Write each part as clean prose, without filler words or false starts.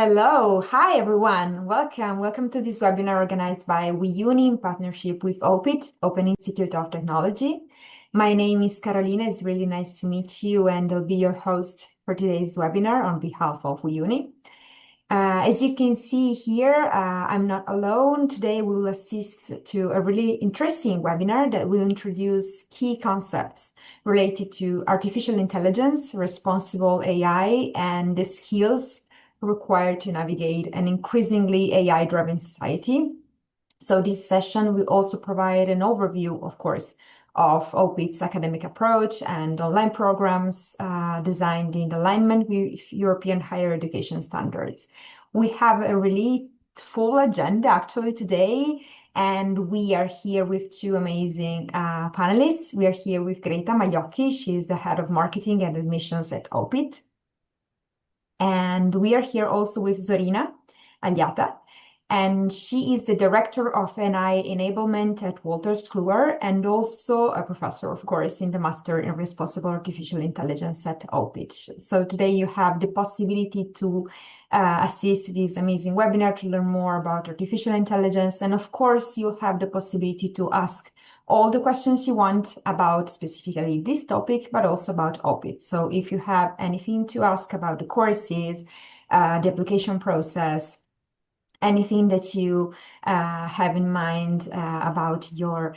Hello, hi everyone. Welcome to this webinar organized by WeUni in partnership with OPIT, Open Institute of Technology. My name is Carolina. It's really nice to meet you, and I'll be your host for today's webinar on behalf of WeUni. As you can see here, I'm not alone. Today we will assist to a really interesting webinar that will introduce key concepts related to artificial intelligence, responsible AI, and the skills required to navigate an increasingly AI-driven society. So this session will also provide an overview, of course, of OPIT's academic approach and online programs designed in alignment with European higher education standards. We have a really full agenda actually today, and we are here with two amazing panelists. We are here with Greta Majocchi. She is the head of marketing and admissions at OPIT. And we are here also with Zorina Alliata, and she is the Director of NI Enablement at Wolters Kluwer and also a professor, of course, in the Master in Responsible Artificial Intelligence at OPIT. So today you have the possibility to assist this amazing webinar to learn more about artificial intelligence. And of course, you have the possibility to ask all the questions you want about specifically this topic, but also about OPIT. So if you have anything to ask about the courses, the application process, anything that you have in mind about your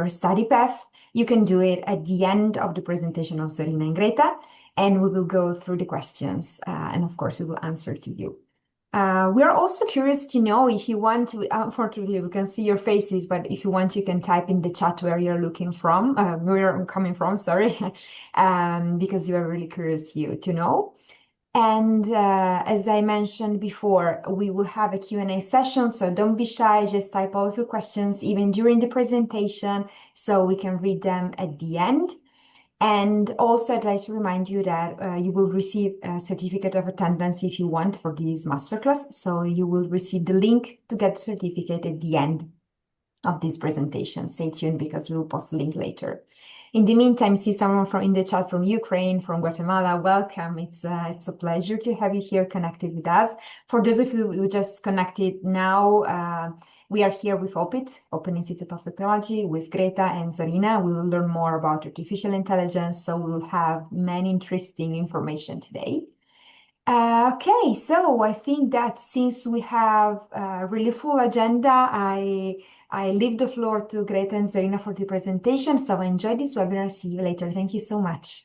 study path, you can do it at the end of the presentation of Zorina and Greta, and we will go through the questions, and of course we will answer to you. We're also curious to know if you want to, unfortunately, we can see your faces, but if you want, you can type in the chat where you're looking from, where you're coming from, sorry, because we are really curious to know. And as I mentioned before, we will have a Q&A session, so don't be shy, just type all of your questions, even during the presentation, so we can read them at the end. And also, I'd like to remind you that you will receive a certificate of attendance if you want for this masterclass. So you will receive the link to get the certificate at the end of this presentation. Stay tuned because we will post the link later. In the meantime, see someone in the chat from Ukraine, from Guatemala. Welcome. It's a pleasure to have you here connected with us. For those of you who just connected now, we are here with OPIT, Open Institute of Technology, with Greta and Zorina. We will learn more about artificial intelligence, so we will have many interesting information today. Okay, so I think that since we have a really full agenda, I leave the floor to Greta and Zorina for the presentation. So enjoy this webinar. See you later. Thank you so much.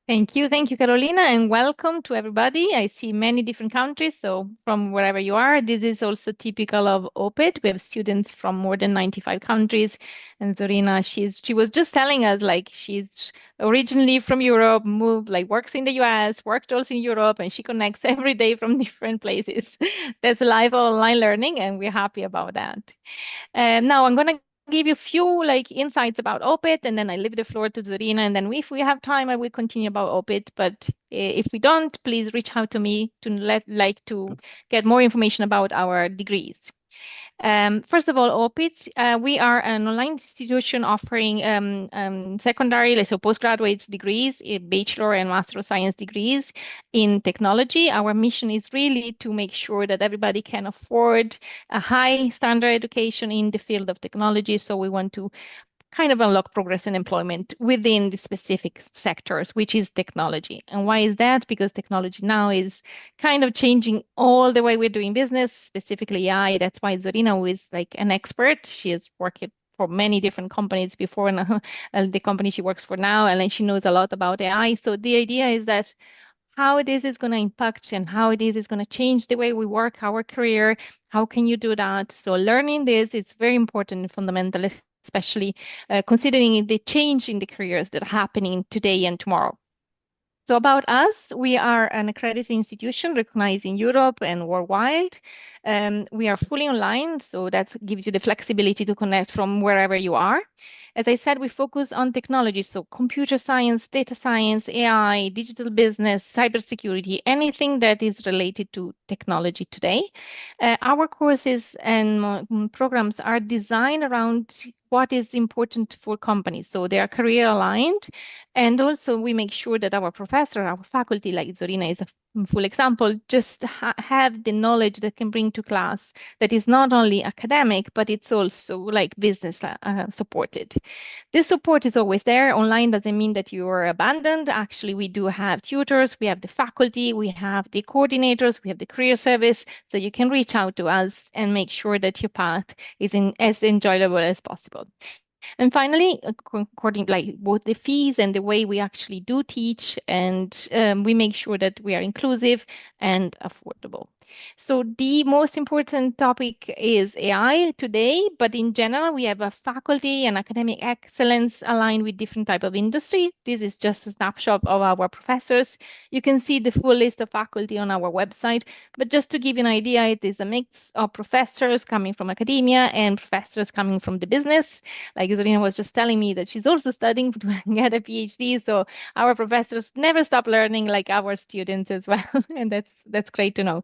Thank you, Carolina, and welcome to everybody. I see many different countries, so from wherever you are, this is also typical of OPIT. We have students from more than 95 countries, and Zorina, she was just telling us like she's originally from Europe, moved, like works in the US, worked also in Europe, and she connects every day from different places. That's live online learning, and we're happy about that. Now I'm gonna give you a few insights about OPIT, and then I leave the floor to Zorina, and then if we have time, I will continue about OPIT. But if we don't, please reach out to me to get more information about our degrees. First of all, OPIT, we are an online institution offering secondary, so postgraduate degrees, bachelor and master of science degrees in technology. Our mission is really to make sure that everybody can afford a high standard education in the field of technology. So we want to kind of unlock progress and employment within the specific sectors, which is technology. And why is that? Because technology now is kind of changing all the way we're doing business, specifically AI. That's why Zorina, who is like an expert, she has worked for many different companies before, and the company she works for now, and then she knows a lot about AI. So the idea is that how this is going to impact and how this is going to change the way we work, our career. How can you do that? So learning this is very important and fundamental, especially considering the change in the careers that are happening today and tomorrow. So about us, we are an accredited institution recognized in Europe and worldwide. We are fully online, so that gives you the flexibility to connect from wherever you are. As I said, we focus on technology, so computer science, data science, AI, digital business, cybersecurity, anything that is related to technology today. Our courses and programs are designed around what is important for companies. So they are career aligned. And also we make sure that our professor, our faculty, like Zorina is a full example, just have the knowledge that can bring to class that is not only academic, but it's also like business supported. This support is always there. Online doesn't mean that you are abandoned. Actually, we do have tutors, we have the faculty, we have the coordinators, we have the career service. So you can reach out to us and make sure that your path is as enjoyable as possible. And finally, according like both the fees and the way we actually do teach, and we make sure that we are inclusive and affordable. So the most important topic is AI today, but in general, we have a faculty and academic excellence aligned with different type of industry. This is just a snapshot of our professors. You can see the full list of faculty on our website, but just to give you an idea, it is a mix of professors coming from academia and professors coming from the business. Like Zorina was just telling me that she's also studying to get a PhD. So our professors never stop learning, like our students as well. And that's great to know.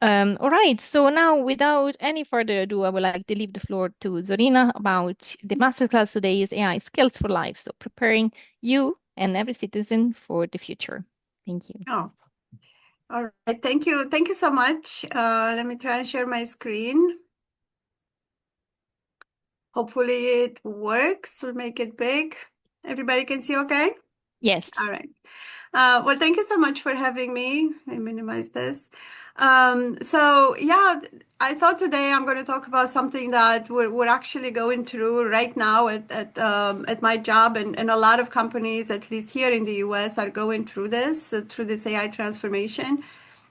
All right, so now without any further ado, I would like to leave the floor to Zorina about the masterclass today is AI Skills for Life. So preparing you and every citizen for the future. Thank you. Oh, all right. Thank you. Thank you so much. Let me try and share my screen. Hopefully it works. We'll make it big. Everybody can see okay? Yes. All right. Well, thank you so much for having me. I minimize this. So yeah, I thought today I'm going to talk about something that we're actually going through right now at my job, and a lot of companies, at least here in the US, are going through this AI transformation,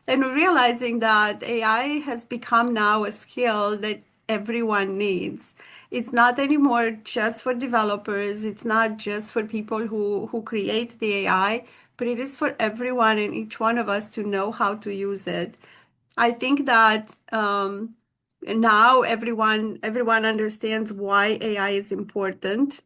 and we're realizing that AI has become now a skill that everyone needs. It's not anymore just for developers. It's not just for people who create the AI, but it is for everyone and each one of us to know how to use it. I think that now everyone understands why AI is important.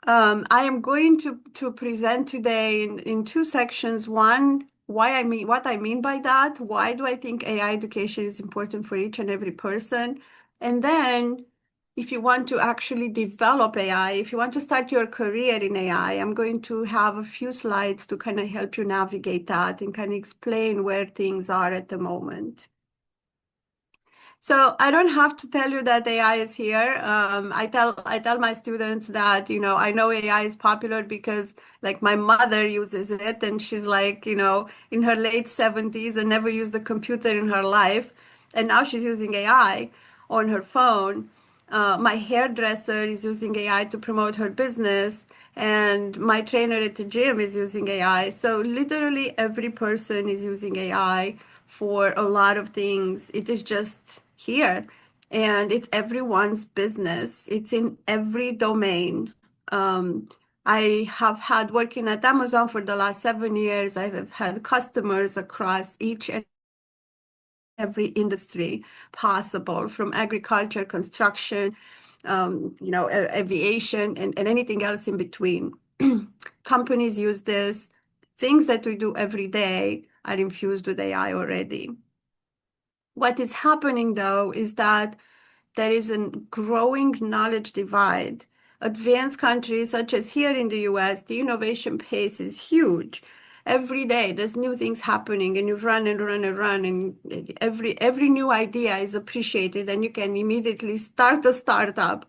I am going to present today in two sections. One, what I mean by that. Why do I think AI education is important for each and every person? And then, if you want to actually develop AI, if you want to start your career in AI, I'm going to have a few slides to kind of help you navigate that and kind of explain where things are at the moment. So I don't have to tell you that AI is here. I tell my students that, I know AI is popular because like my mother uses it and she's like, in her late 70s and never used a computer in her life. And now she's using AI on her phone. My hairdresser is using AI to promote her business, and my trainer at the gym is using AI. So literally every person is using AI for a lot of things. It is just here, and it's everyone's business. It's in every domain. I have had working at Amazon for the last 7 years. I have had customers across each and every industry possible, from agriculture, construction, aviation, and anything else in between. Companies use this. Things that we do every day are infused with AI already. What is happening, though, is that there is a growing knowledge divide. Advanced countries, such as here in the US, the innovation pace is huge. Every day, there's new things happening, and you run and run and run, and every new idea is appreciated, and you can immediately start a startup.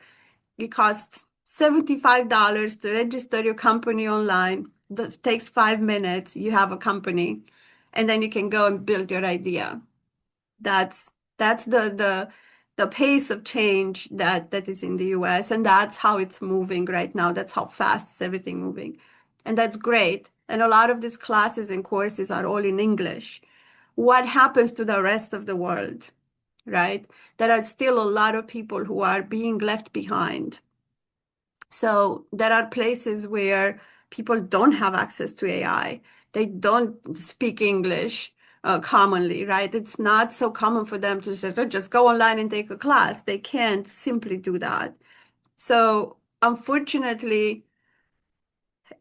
It costs $75 to register your company online. That takes 5 minutes. You have a company, and then you can go and build your idea. That's the pace of change that is in the US, and that's how it's moving right now. That's how fast is everything moving. And that's great. And a lot of these classes and courses are all in English. What happens to the rest of the world, right? There are still a lot of people who are being left behind. So there are places where people don't have access to AI. They don't speak English commonly, right? It's not so common for them to just go online and take a class. They can't simply do that. So unfortunately,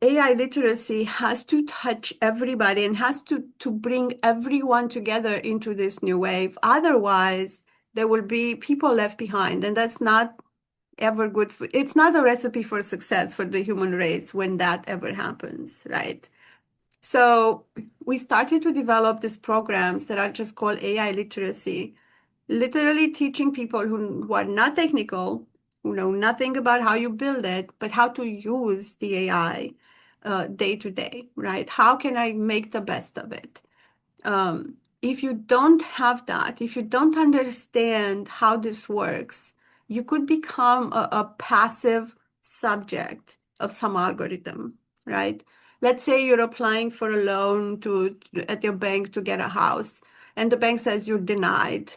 AI literacy has to touch everybody and has to bring everyone together into this new wave. Otherwise, there will be people left behind, and that's not ever good it's not a recipe for success for the human race when that ever happens, right? So we started to develop these programs that are just called AI literacy, literally teaching people who are not technical, who know nothing about how you build it, but how to use the AI day to day, right? How can I make the best of it? If you don't have that, if you don't understand how this works, you could become a passive subject of some algorithm, right? Let's say you're applying for a loan at your bank to get a house, and the bank says you're denied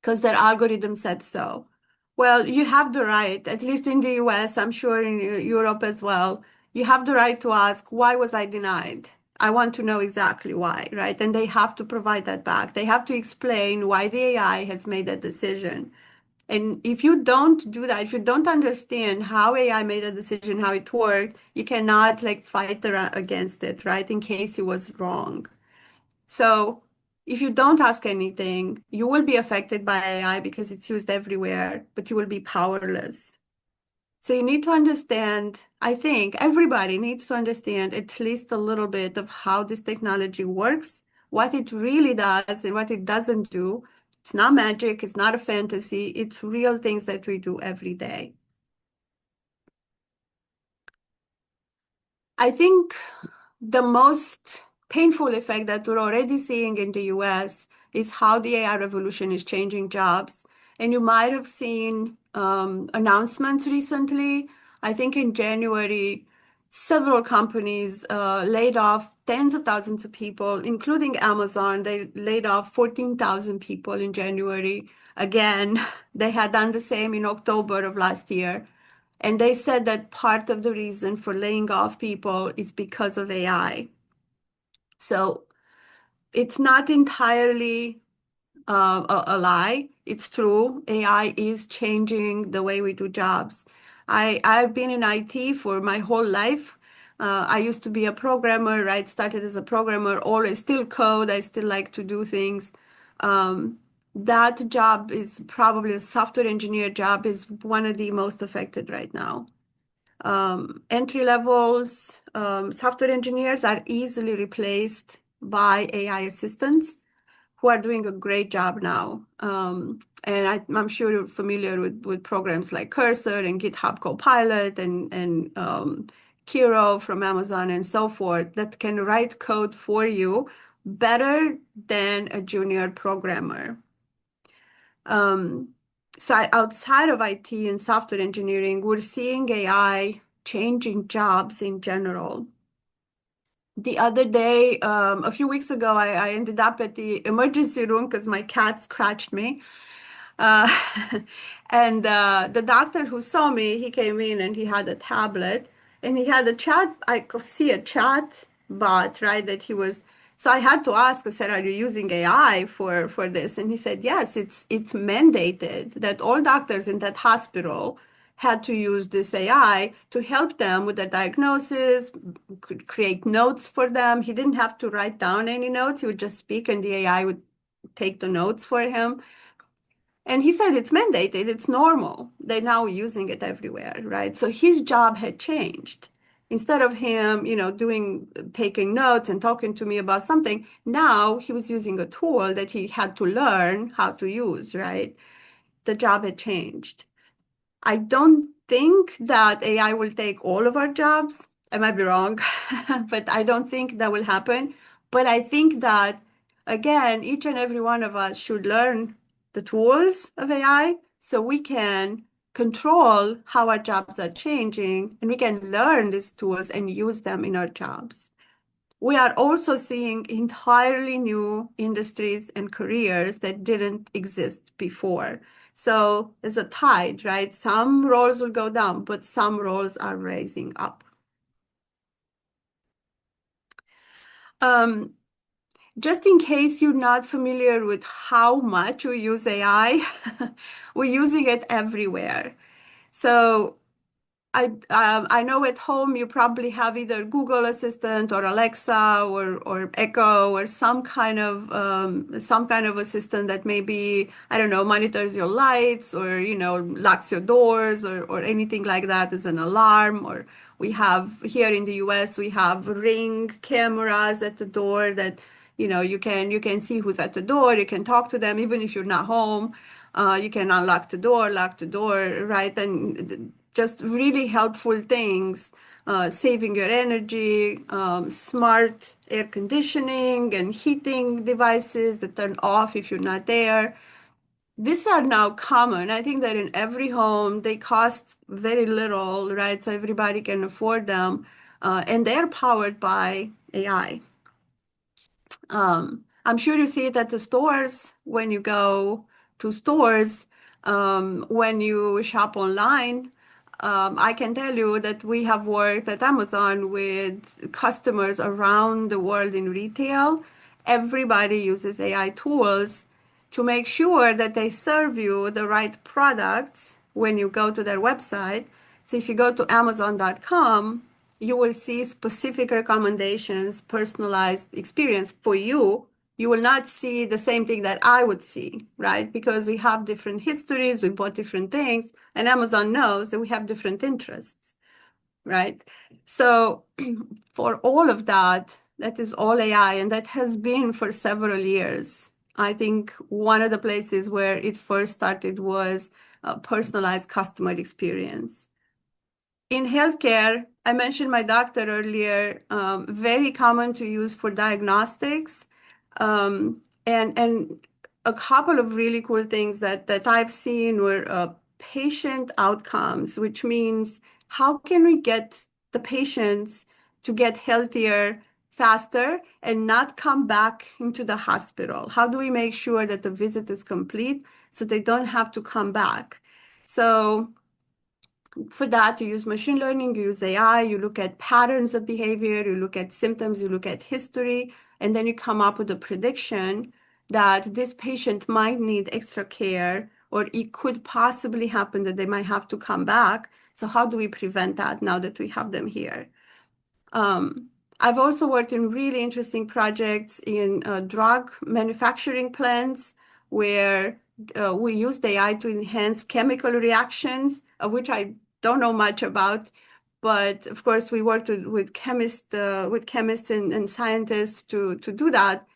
because their algorithm said so. Well, you have the right, at least in the US, I'm sure in Europe as well, you have the right to ask, why was I denied? I want to know exactly why, right? And they have to provide that back. They have to explain why the AI has made that decision. And if you don't do that, if you don't understand how AI made a decision, how it worked, you cannot like fight against it, right? In case it was wrong. So if you don't ask anything, you will be affected by AI because it's used everywhere, but you will be powerless. So you need to understand, I think everybody needs to understand at least a little bit of how this technology works, what it really does and what it doesn't do. It's not magic, it's not a fantasy, it's real things that we do every day. I think the most painful effect that we're already seeing in the US is how the AI revolution is changing jobs. And you might have seen announcements recently. I think in January, several companies laid off tens of thousands of people, including Amazon. They laid off 14,000 people in January. Again, they had done the same in October of last year. And they said that part of the reason for laying off people is because of AI. So it's not entirely a lie. It's true. AI is changing the way we do jobs. I've been in IT for my whole life. I used to be a programmer, right? Started as a programmer, always still code. I still like to do things. That job is probably a software engineer job is one of the most affected right now. Entry levels, software engineers are easily replaced by AI assistants who are doing a great job now. And I'm sure you're familiar with programs like Cursor and GitHub Copilot and Kiro from Amazon and so forth that can write code for you better than a junior programmer. So outside of IT and software engineering, we're seeing AI changing jobs in general. The other day, a few weeks ago, I ended up at the emergency room because my cat scratched me. Uh, and the doctor who saw me, he came in and he had a tablet and he had a chat. I could see a chat bot, right? That he was. So I had to ask. I said, "Are you using AI for this?" And he said, "Yes, it's mandated that all doctors in that hospital had to use this AI to help them with their diagnosis, could create notes for them. He didn't have to write down any notes. He would just speak, and the AI would take the notes for him." And he said it's mandated, it's normal. They're now using it everywhere, right? So his job had changed. Instead of him, taking notes and talking to me about something, now he was using a tool that he had to learn how to use, right? The job had changed. I don't think that AI will take all of our jobs. I might be wrong, but I don't think that will happen. But I think that, again, each and every one of us should learn the tools of AI so we can control how our jobs are changing and we can learn these tools and use them in our jobs. We are also seeing entirely new industries and careers that didn't exist before. So it's a tide, right? Some roles will go down, but some roles are rising up. Just in case you're not familiar with how much we use AI, we're using it everywhere. So I know at home you probably have either Google Assistant or Alexa or Echo or some kind of assistant that maybe, I don't know, monitors your lights or locks your doors or anything like that as an alarm. Or we have here in the US, we have Ring cameras at the door that you can see who's at the door. You can talk to them even if you're not home. You can unlock the door, lock the door, right? And just really helpful things, saving your energy, smart air conditioning and heating devices that turn off if you're not there. These are now common. I think that in every home, they cost very little, right? So everybody can afford them. And they're powered by AI. I'm sure you see it at the stores when you go to stores, when you shop online. I can tell you that we have worked at Amazon with customers around the world in retail. Everybody uses AI tools to make sure that they serve you the right products when you go to their website. So if you go to Amazon.com, you will see specific recommendations, personalized experience for you. You will not see the same thing that I would see, right? Because we have different histories, we bought different things, and Amazon knows that we have different interests, right? So for all of that, that is all AI, and that has been for several years. I think one of the places where it first started was personalized customer experience. In healthcare, I mentioned my doctor earlier, very common to use for diagnostics. And a couple of really cool things that I've seen were patient outcomes, which means how can we get the patients to get healthier faster and not come back into the hospital? How do we make sure that the visit is complete so they don't have to come back? So for that, you use machine learning, you use AI, you look at patterns of behavior, you look at symptoms, you look at history, and then you come up with a prediction that this patient might need extra care, or it could possibly happen that they might have to come back. So how do we prevent that now that we have them here? I've also worked in really interesting projects in drug manufacturing plants where we used AI to enhance chemical reactions, which I don't know much about. But of course, we worked with chemists and scientists to do that.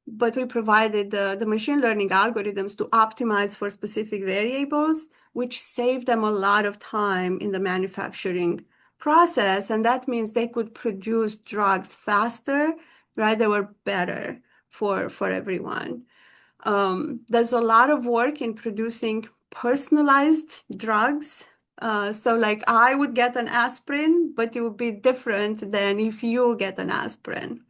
But we provided the machine learning algorithms to optimize for specific variables, which saved them a lot of time in the manufacturing process. And that means they could produce drugs faster, right? They were better for everyone. There's a lot of work in producing personalized drugs. So like I would get an aspirin, but it would be different than if you get an aspirin,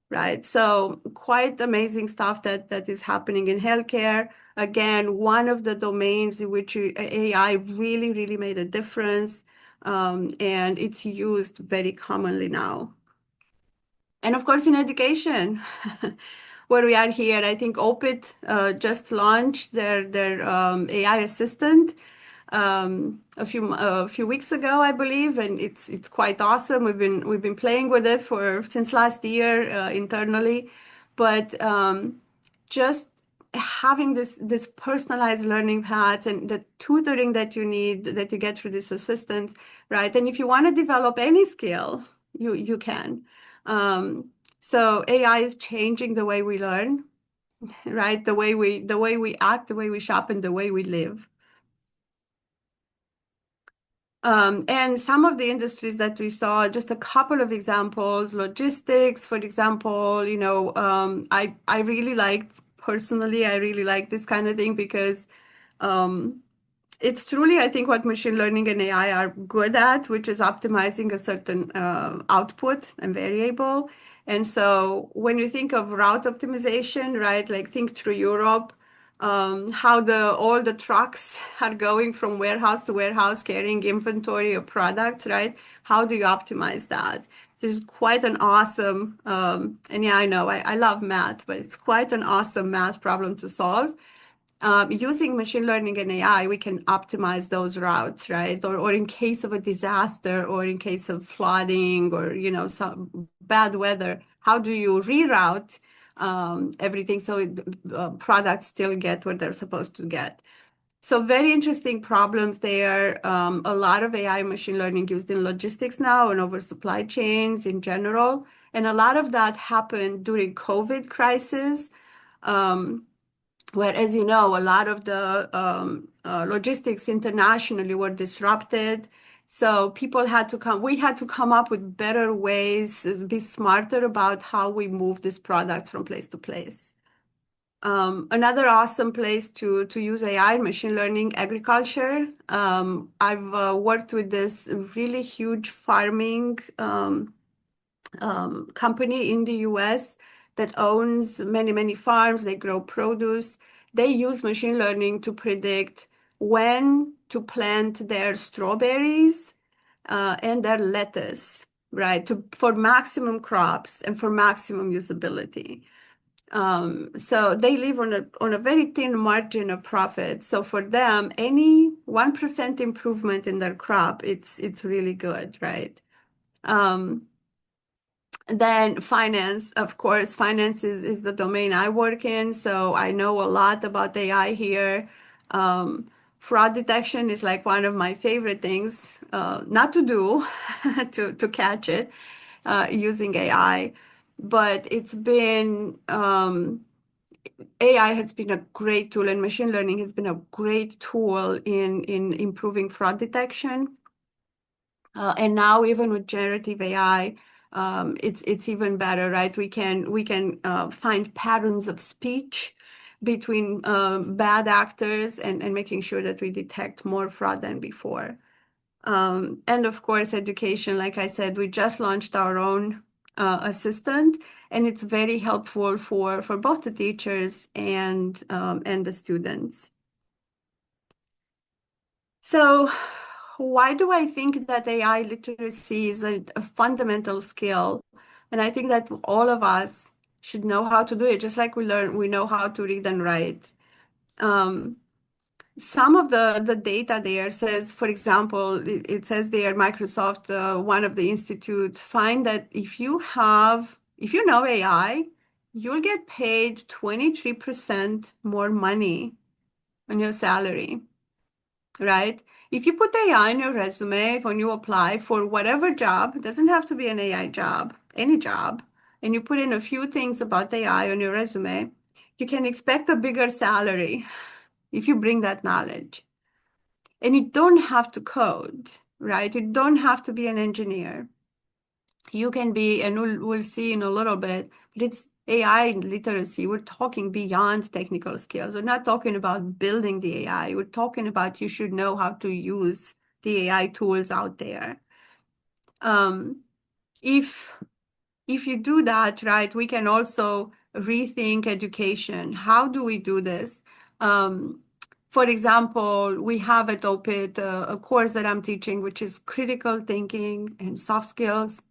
right? So quite amazing stuff that is happening in healthcare. Again, one of the domains in which AI really, really made a difference, and it's used very commonly now. And of course, in education, where we are here, I think OPIT just launched their AI assistant a few weeks ago, I believe, and it's quite awesome. We've been playing with it since last year internally, but just having this personalized learning paths and the tutoring that you need, that you get through this assistant, right? And if you want to develop any skill, you can. So AI is changing the way we learn, right? The way we act, the way we shop, and the way we live. And some of the industries that we saw, just a couple of examples, logistics, for example, I really liked, personally, I really like this kind of thing because it's truly, I think, what machine learning and AI are good at, which is optimizing a certain output and variable. And so when you think of route optimization, right, like think through Europe, how all the trucks are going from warehouse to warehouse carrying inventory of products, right? How do you optimize that? There's quite an awesome, and yeah, I know I love math, but it's quite an awesome math problem to solve. using machine learning and AI, we can optimize those routes, right? Or in case of a disaster, or in case of flooding, or some bad weather, how do you reroute everything so products still get what they're supposed to get? So very interesting problems there. A lot of AI machine learning used in logistics now and over supply chains in general. And a lot of that happened during COVID crisis. Where, as you know, a lot of the logistics internationally were disrupted. So we had to come up with better ways, be smarter about how we move these products from place to place. Another awesome place to use AI and machine learning, agriculture. I've worked with this really huge farming company in the US that owns many, many farms. They grow produce. They use machine learning to predict when to plant their strawberries and their lettuce, right? For maximum crops and for maximum usability. So they live on a very thin margin of profit. So for them, any 1% improvement in their crop, it's really good, right? Then finance, of course, finance is the domain I work in, so I know a lot about AI here. Fraud detection is like one of my favorite things, not to do, to catch it using AI. But AI has been a great tool, and machine learning has been a great tool in improving fraud detection. And now even with generative AI, it's even better, right? We can find patterns of speech between bad actors, and making sure that we detect more fraud than before. And of course, education, like I said, we just launched our own assistant, and it's very helpful for both the teachers and the students. So why do I think that AI literacy is a fundamental skill? And I think that all of us should know how to do it, just like we know how to read and write. Some of the data there says, for example, it says there, Microsoft, one of the institutes, find that if you know AI, you'll get paid 23% more money on your salary, right? If you put AI in your resume when you apply for whatever job, it doesn't have to be an AI job, any job, and you put in a few things about AI on your resume, you can expect a bigger salary if you bring that knowledge. And you don't have to code, right? You don't have to be an engineer. You can be, and we'll see in a little bit, but it's AI literacy. We're talking beyond technical skills. We're not talking about building the AI. We're talking about you should know how to use the AI tools out there. If you do that, right, we can also rethink education. How do we do this? For example, we have at OPIT a course that I'm teaching, which is critical thinking and soft skills.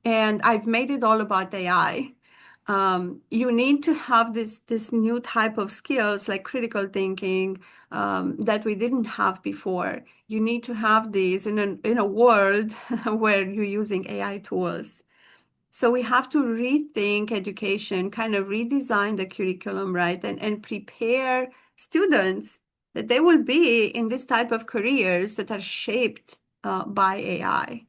And I've made it all about AI. You need to have this new type of skills like critical thinking that we didn't have before. You need to have these in a world where you're using AI tools. So we have to rethink education, kind of redesign the curriculum, right? And prepare students that they will be in this type of careers that are shaped by AI.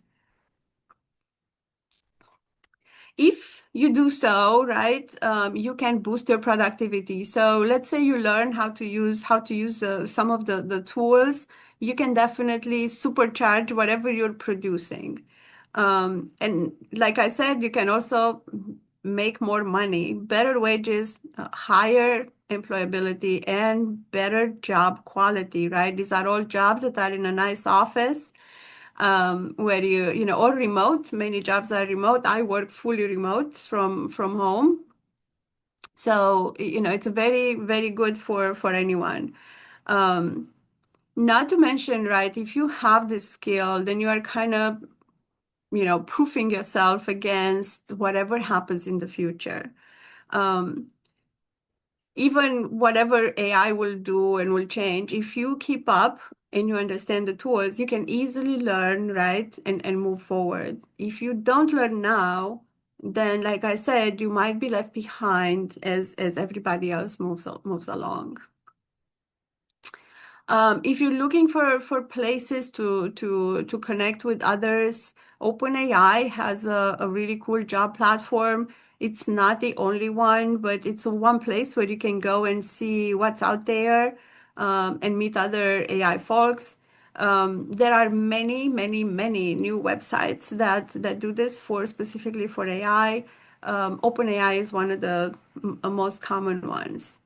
If you do so, right, you can boost your productivity. So let's say you learn how to use some of the tools, you can definitely supercharge whatever you're producing. And like I said, you can also make more money, better wages, higher employability, and better job quality, right? These are all jobs that are in a nice office, where or remote. Many jobs are remote. I work fully remote from home. So, it's very, very good for anyone. Not to mention, right, if you have this skill, then you are kind of proofing yourself against whatever happens in the future. even whatever AI will do and will change, if you keep up and you understand the tools, you can easily learn, right? And move forward. If you don't learn now, then like I said, you might be left behind as everybody else moves along. If you're looking for places to connect with others, OpenAI has a really cool job platform. It's not the only one, but it's one place where you can go and see what's out there, and meet other AI folks. There are many, many, many new websites that do this specifically for AI. OpenAI is one of the most common ones.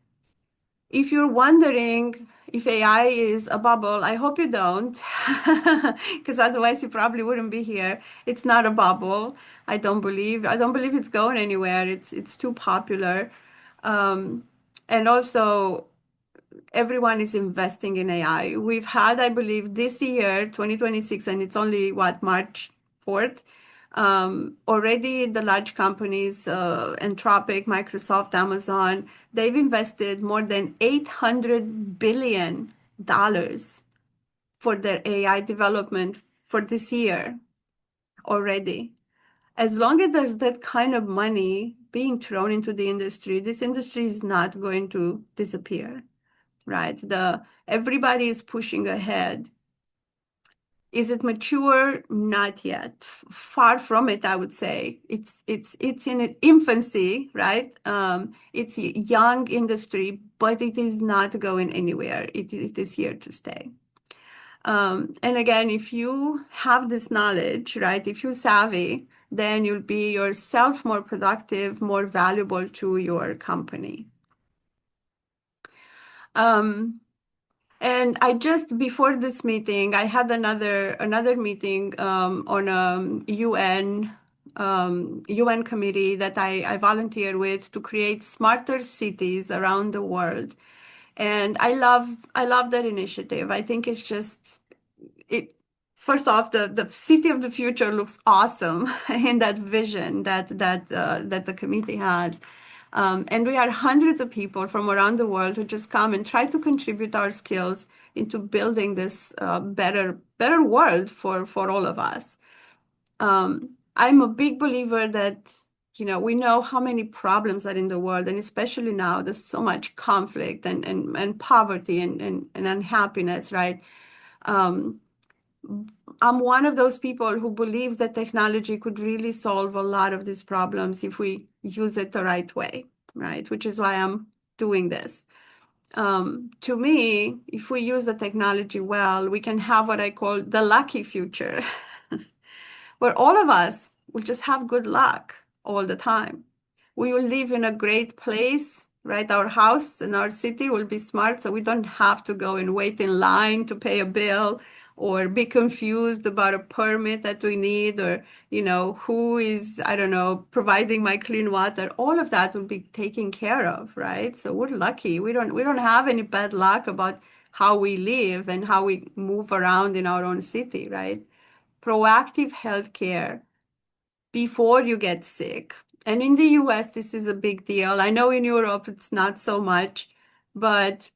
If you're wondering if AI is a bubble, I hope you don't, because otherwise you probably wouldn't be here. It's not a bubble. I don't believe it's going anywhere. It's too popular. And also everyone is investing in AI. We've had, I believe, this year, 2026, and it's only what, March 4th. Already the large companies, Anthropic, Microsoft, Amazon, they've invested more than $800 billion for their AI development for this year already. As long as there's that kind of money being thrown into the industry, this industry is not going to disappear, right? Everybody is pushing ahead. Is it mature? Not yet. Far from it, I would say. It's in its infancy, right? It's a young industry, but it is not going anywhere. It is here to stay. And again, if you have this knowledge, right, if you're savvy, then you'll be yourself more productive, more valuable to your company. And I just before this meeting, I had another meeting on a UN committee that I volunteer with to create smarter cities around the world. And I love that initiative. I think it's just it. First off, the city of the future looks awesome in that vision that the committee has. And we are hundreds of people from around the world who just come and try to contribute our skills into building this better world for all of us. I'm a big believer that, we know how many problems are in the world, and especially now, there's so much conflict and poverty and unhappiness, right? I'm one of those people who believes that technology could really solve a lot of these problems if we use it the right way, right? Which is why I'm doing this. To me, if we use the technology well, we can have what I call the lucky future, where all of us will just have good luck all the time. We will live in a great place, right? Our house and our city will be smart, so we don't have to go and wait in line to pay a bill or be confused about a permit that we need, or, who is, I don't know, providing my clean water. All of that will be taken care of, right? So we're lucky. We don't have any bad luck about how we live and how we move around in our own city, right? Proactive healthcare before you get sick. And in the US, this is a big deal. I know in Europe it's not so much, but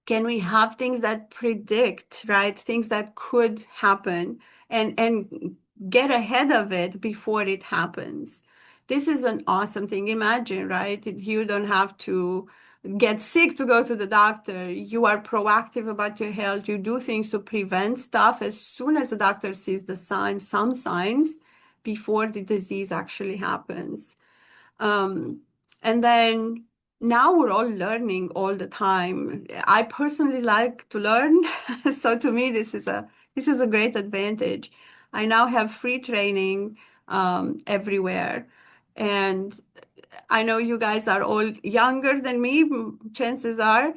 can we have things that predict, right? Things that could happen and get ahead of it before it happens. This is an awesome thing. Imagine, right? You don't have to get sick to go to the doctor. You are proactive about your health. You do things to prevent stuff as soon as the doctor sees the signs, some signs, before the disease actually happens. And then now we're all learning all the time. I personally like to learn, so to me this is a great advantage. I now have free training everywhere, and I know you guys are all younger than me, chances are,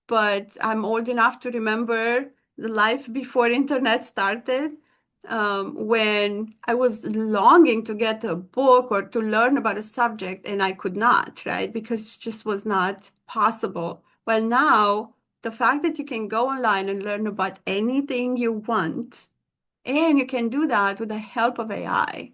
but I'm old enough to remember the life before internet started, when I was longing to get a book or to learn about a subject and I could not, right? Because it just was not possible. Well, now the fact that you can go online and learn about anything you want, and you can do that with the help of AI.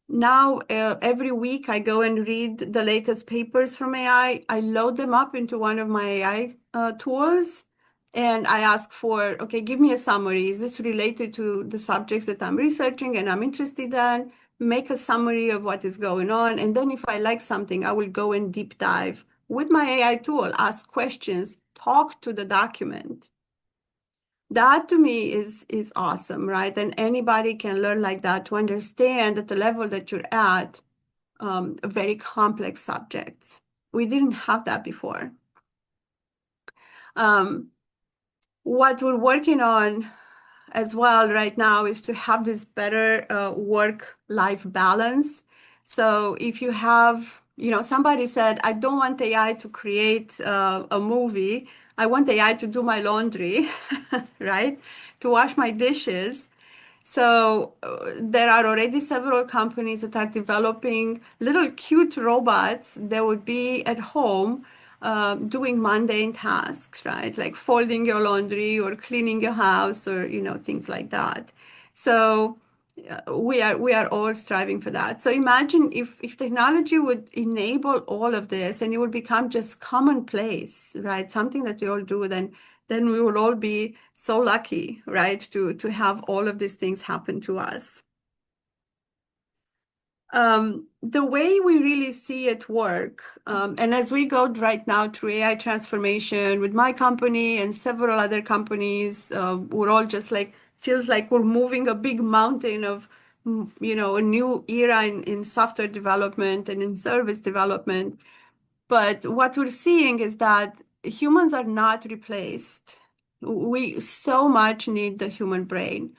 Now, every week I go and read the latest papers from AI. I load them up into one of my AI tools, and I ask for, okay, give me a summary. Is this related to the subjects that I'm researching and I'm interested in? Make a summary of what is going on. And then if I like something, I will go and deep dive with my AI tool, ask questions, talk to the document. That to me is awesome, right? And anybody can learn like that to understand at the level that you're at, very complex subjects. We didn't have that before. What we're working on as well right now is to have this better work-life balance. So if you have, somebody said, I don't want AI to create a movie. I want AI to do my laundry, right? To wash my dishes. So there are already several companies that are developing little cute robots that would be at home doing mundane tasks, right? Like folding your laundry or cleaning your house or, things like that. So we are all striving for that. So imagine if technology would enable all of this and it would become just commonplace, right? Something that we all do, then we will all be so lucky, right, to have all of these things happen to us. The way we really see it work, and as we go right now through AI transformation with my company and several other companies, we're all just like, feels like we're moving a big mountain of, a new era in software development and in service development. But what we're seeing is that humans are not replaced. We so much need the human brain.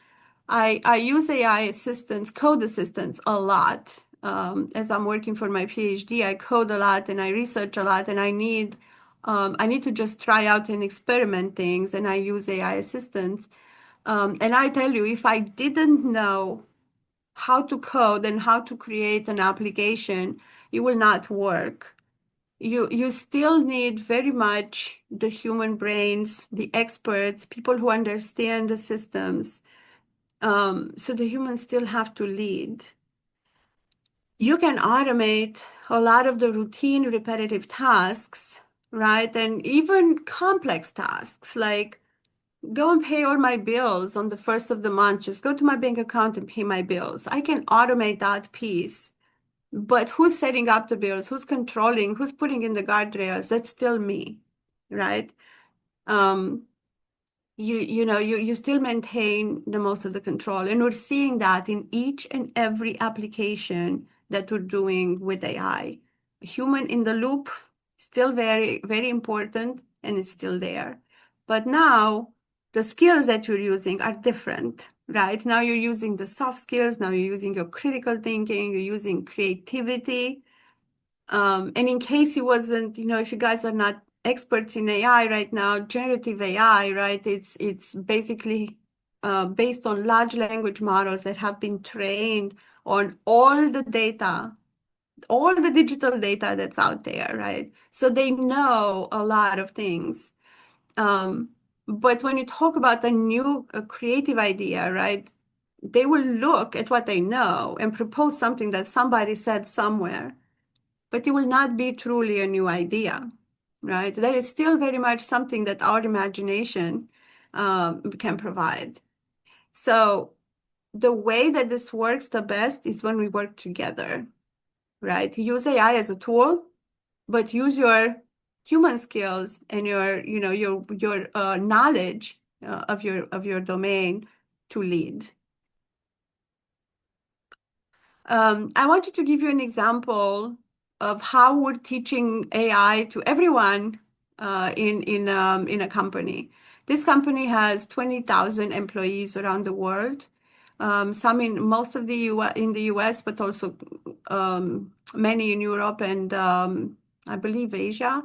I use AI assistants, code assistants a lot. As I'm working for my PhD, I code a lot and I research a lot, and I need to just try out and experiment things, and I use AI assistants. And I tell you, if I didn't know how to code and how to create an application, it will not work. You still need very much the human brains, the experts, people who understand the systems. So the humans still have to lead. You can automate a lot of the routine, repetitive tasks, right? And even complex tasks like go and pay all my bills on the first of the month. Just go to my bank account and pay my bills. I can automate that piece. But who's setting up the bills? Who's controlling? Who's putting in the guardrails? That's still me, right? You still maintain the most of the control. And we're seeing that in each and every application that we're doing with AI. Human in the loop, still very, very important, and it's still there. But now the skills that you're using are different, right? Now you're using the soft skills, now you're using your critical thinking, you're using creativity. And in case it wasn't, if you guys are not experts in AI right now, generative AI, right? It's basically based on large language models that have been trained on all the data, all the digital data that's out there, right? So they know a lot of things. But when you talk about a new creative idea, right? They will look at what they know and propose something that somebody said somewhere, but it will not be truly a new idea, right? That is still very much something that our imagination can provide. So the way that this works the best is when we work together, right? Use AI as a tool, but use your human skills and your knowledge of your domain to lead. I wanted to give you an example of how we're teaching AI to everyone in a company. This company has 20,000 employees around the world. Some in most of in the US, but also many in Europe and I believe Asia.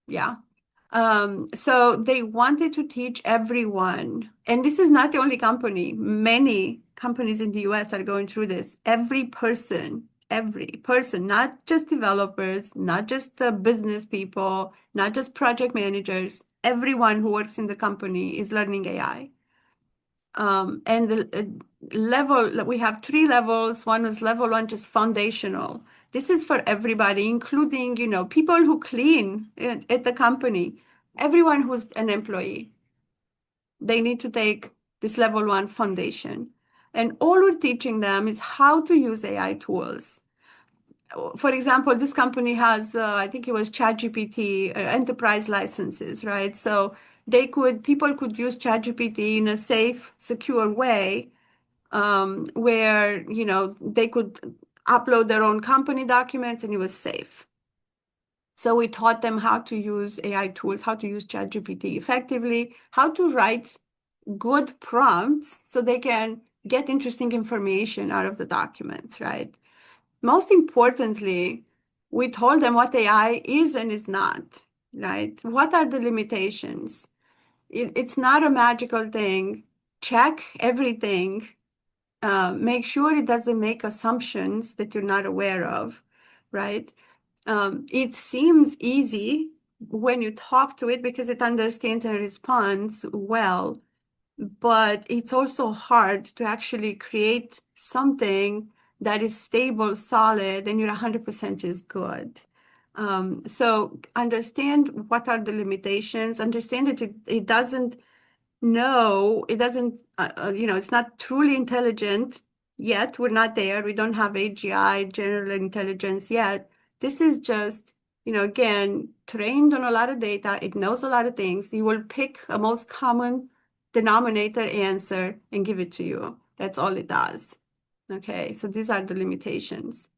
Yeah. So they wanted to teach everyone, and this is not the only company. Many companies in the US are going through this. Every person, not just developers, not just business people, not just project managers, everyone who works in the company is learning AI. And the level, we have 3 levels. One was level 1, just foundational. This is for everybody, including, people who clean at the company, everyone who's an employee. They need to take this level 1 foundation. And all we're teaching them is how to use AI tools. For example, this company has, I think it was ChatGPT enterprise licenses, right? So people could use ChatGPT in a safe, secure way, where, they could upload their own company documents and it was safe. So we taught them how to use AI tools, how to use ChatGPT effectively, how to write good prompts so they can get interesting information out of the documents, right? Most importantly, we told them what AI is and is not, right? What are the limitations? It's not a magical thing. Check everything. Make sure it doesn't make assumptions that you're not aware of, right? It seems easy when you talk to it because it understands and responds well, but it's also hard to actually create something that is stable, solid, and you're 100% is good. So understand what are the limitations, understand that it doesn't know, it doesn't, it's not truly intelligent yet. We're not there. We don't have AGI, general intelligence yet. This is just, again, trained on a lot of data. It knows a lot of things. You will pick a most common denominator answer and give it to you. That's all it does. Okay, so these are the limitations.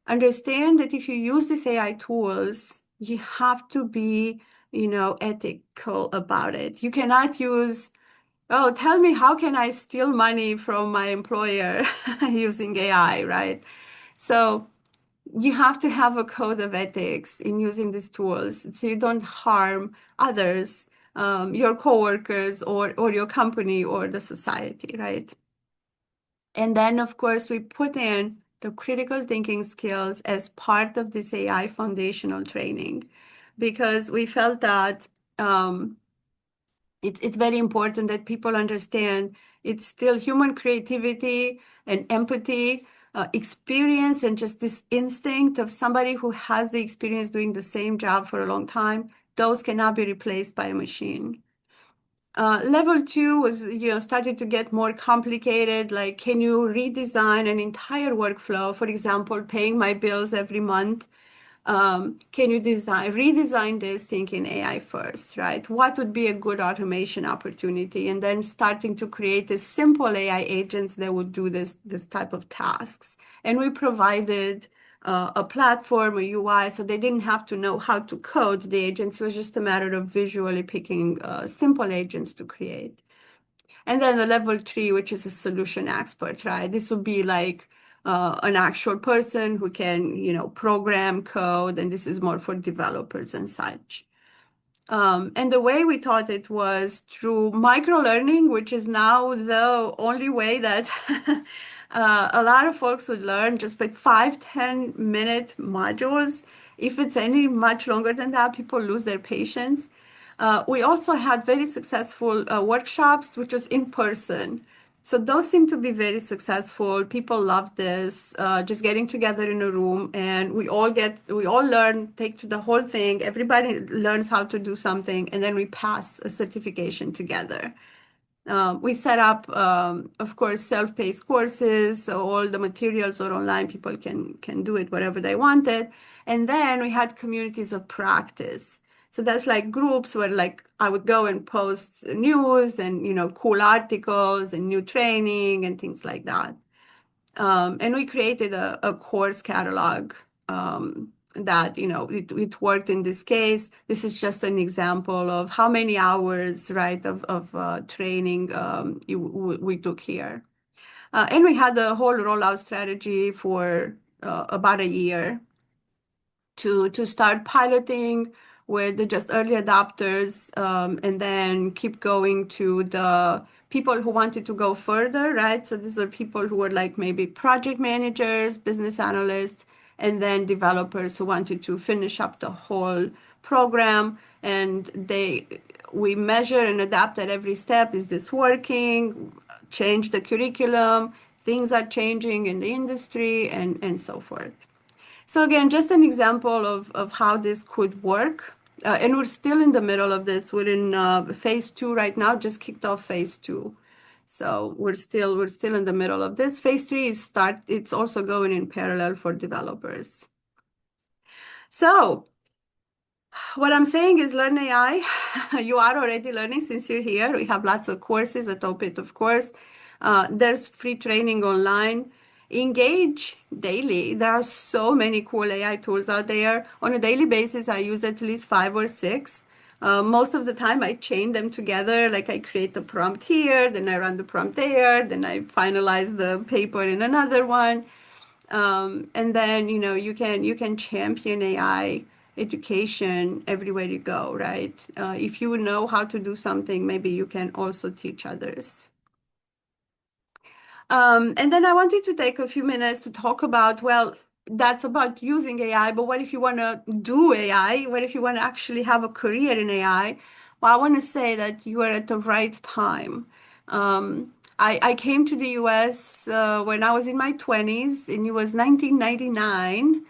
Understand that if you use these AI tools, you have to be, ethical about it. You cannot use, oh, tell me how can I steal money from my employer using AI, right? So you have to have a code of ethics in using these tools so you don't harm others, your coworkers or your company or the society, right? And then, of course, we put in the critical thinking skills as part of this AI foundational training because we felt that it's very important that people understand it's still human creativity and empathy, experience, and just this instinct of somebody who has the experience doing the same job for a long time. Those cannot be replaced by a machine. Level 2 was, started to get more complicated. Like, can you redesign an entire workflow? For example, paying my bills every month. Can you redesign this thinking AI first, right? What would be a good automation opportunity? And then starting to create this simple AI agents that would do this type of tasks. And we provided a platform, a UI, so they didn't have to know how to code the agents. It was just a matter of visually picking simple agents to create. And then the level 3, which is a solution expert, right? This would be like an actual person who can, program code, and this is more for developers and such. And the way we taught it was through micro-learning, which is now the only way that a lot of folks would learn, just like 5-10 minute modules. If it's any much longer than that, people lose their patience. We also had very successful workshops, which was in person. So those seem to be very successful. People love this, just getting together in a room, and we all learn, take to the whole thing. Everybody learns how to do something, and then we pass a certification together. We set up, of course, self-paced courses. So all the materials are online. People can do it wherever they wanted. And then we had communities of practice. So that's like groups where like I would go and post news and, cool articles and new training and things like that. And we created a course catalog that, it worked in this case. This is just an example of how many hours, right, of training we took here. And we had a whole rollout strategy for about a year to start piloting with the just early adopters, and then keep going to the people who wanted to go further, right? So these are people who were like maybe project managers, business analysts, and then developers who wanted to finish up the whole program. And we measure and adapt at every step. Is this working? change the curriculum, things are changing in the industry, and so forth. So again, just an example of how this could work. And we're still in the middle of this. We're in phase 2 right now, just kicked off phase 2. So we're still in the middle of this. Phase 3 it's also going in parallel for developers. So what I'm saying is learn AI. You are already learning since you're here. We have lots of courses at OPIT, of course. There's free training online. Engage daily. There are so many cool AI tools out there. On a daily basis, I use at least 5 or 6. Most of the time, I chain them together. Like I create a prompt here, then I run the prompt there, then I finalize the paper in another one. And then, you can champion AI education everywhere you go, right? If you know how to do something, maybe you can also teach others. And then I wanted to take a few minutes to talk about, well, that's about using AI, but what if you want to do AI? What if you want to actually have a career in AI? Well, I want to say that you are at the right time. I came to the US when I was in my 20s, and it was 1999.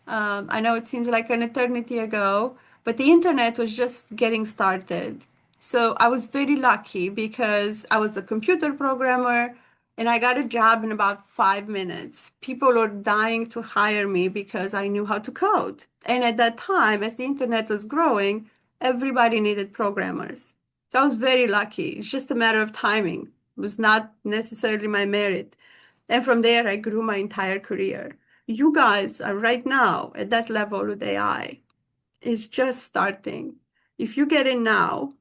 I know it seems like an eternity ago, but the internet was just getting started. So I was very lucky because I was a computer programmer and I got a job in about 5 minutes. People were dying to hire me because I knew how to code. And at that time, as the internet was growing, everybody needed programmers. So I was very lucky. It's just a matter of timing. It was not necessarily my merit. And from there, I grew my entire career. You guys are right now at that level with AI. It's just starting. If you get in now,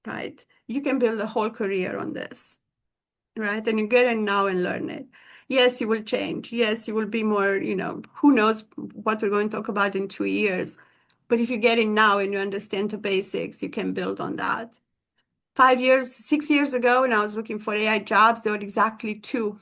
right, you can build a whole career on this, right? And you get in now and learn it. Yes, you will change. Yes, you will be more, who knows what we're going to talk about in 2 years. But if you get in now and you understand the basics, you can build on that. 5 years, 6 years ago, when I was looking for AI jobs, there were exactly 2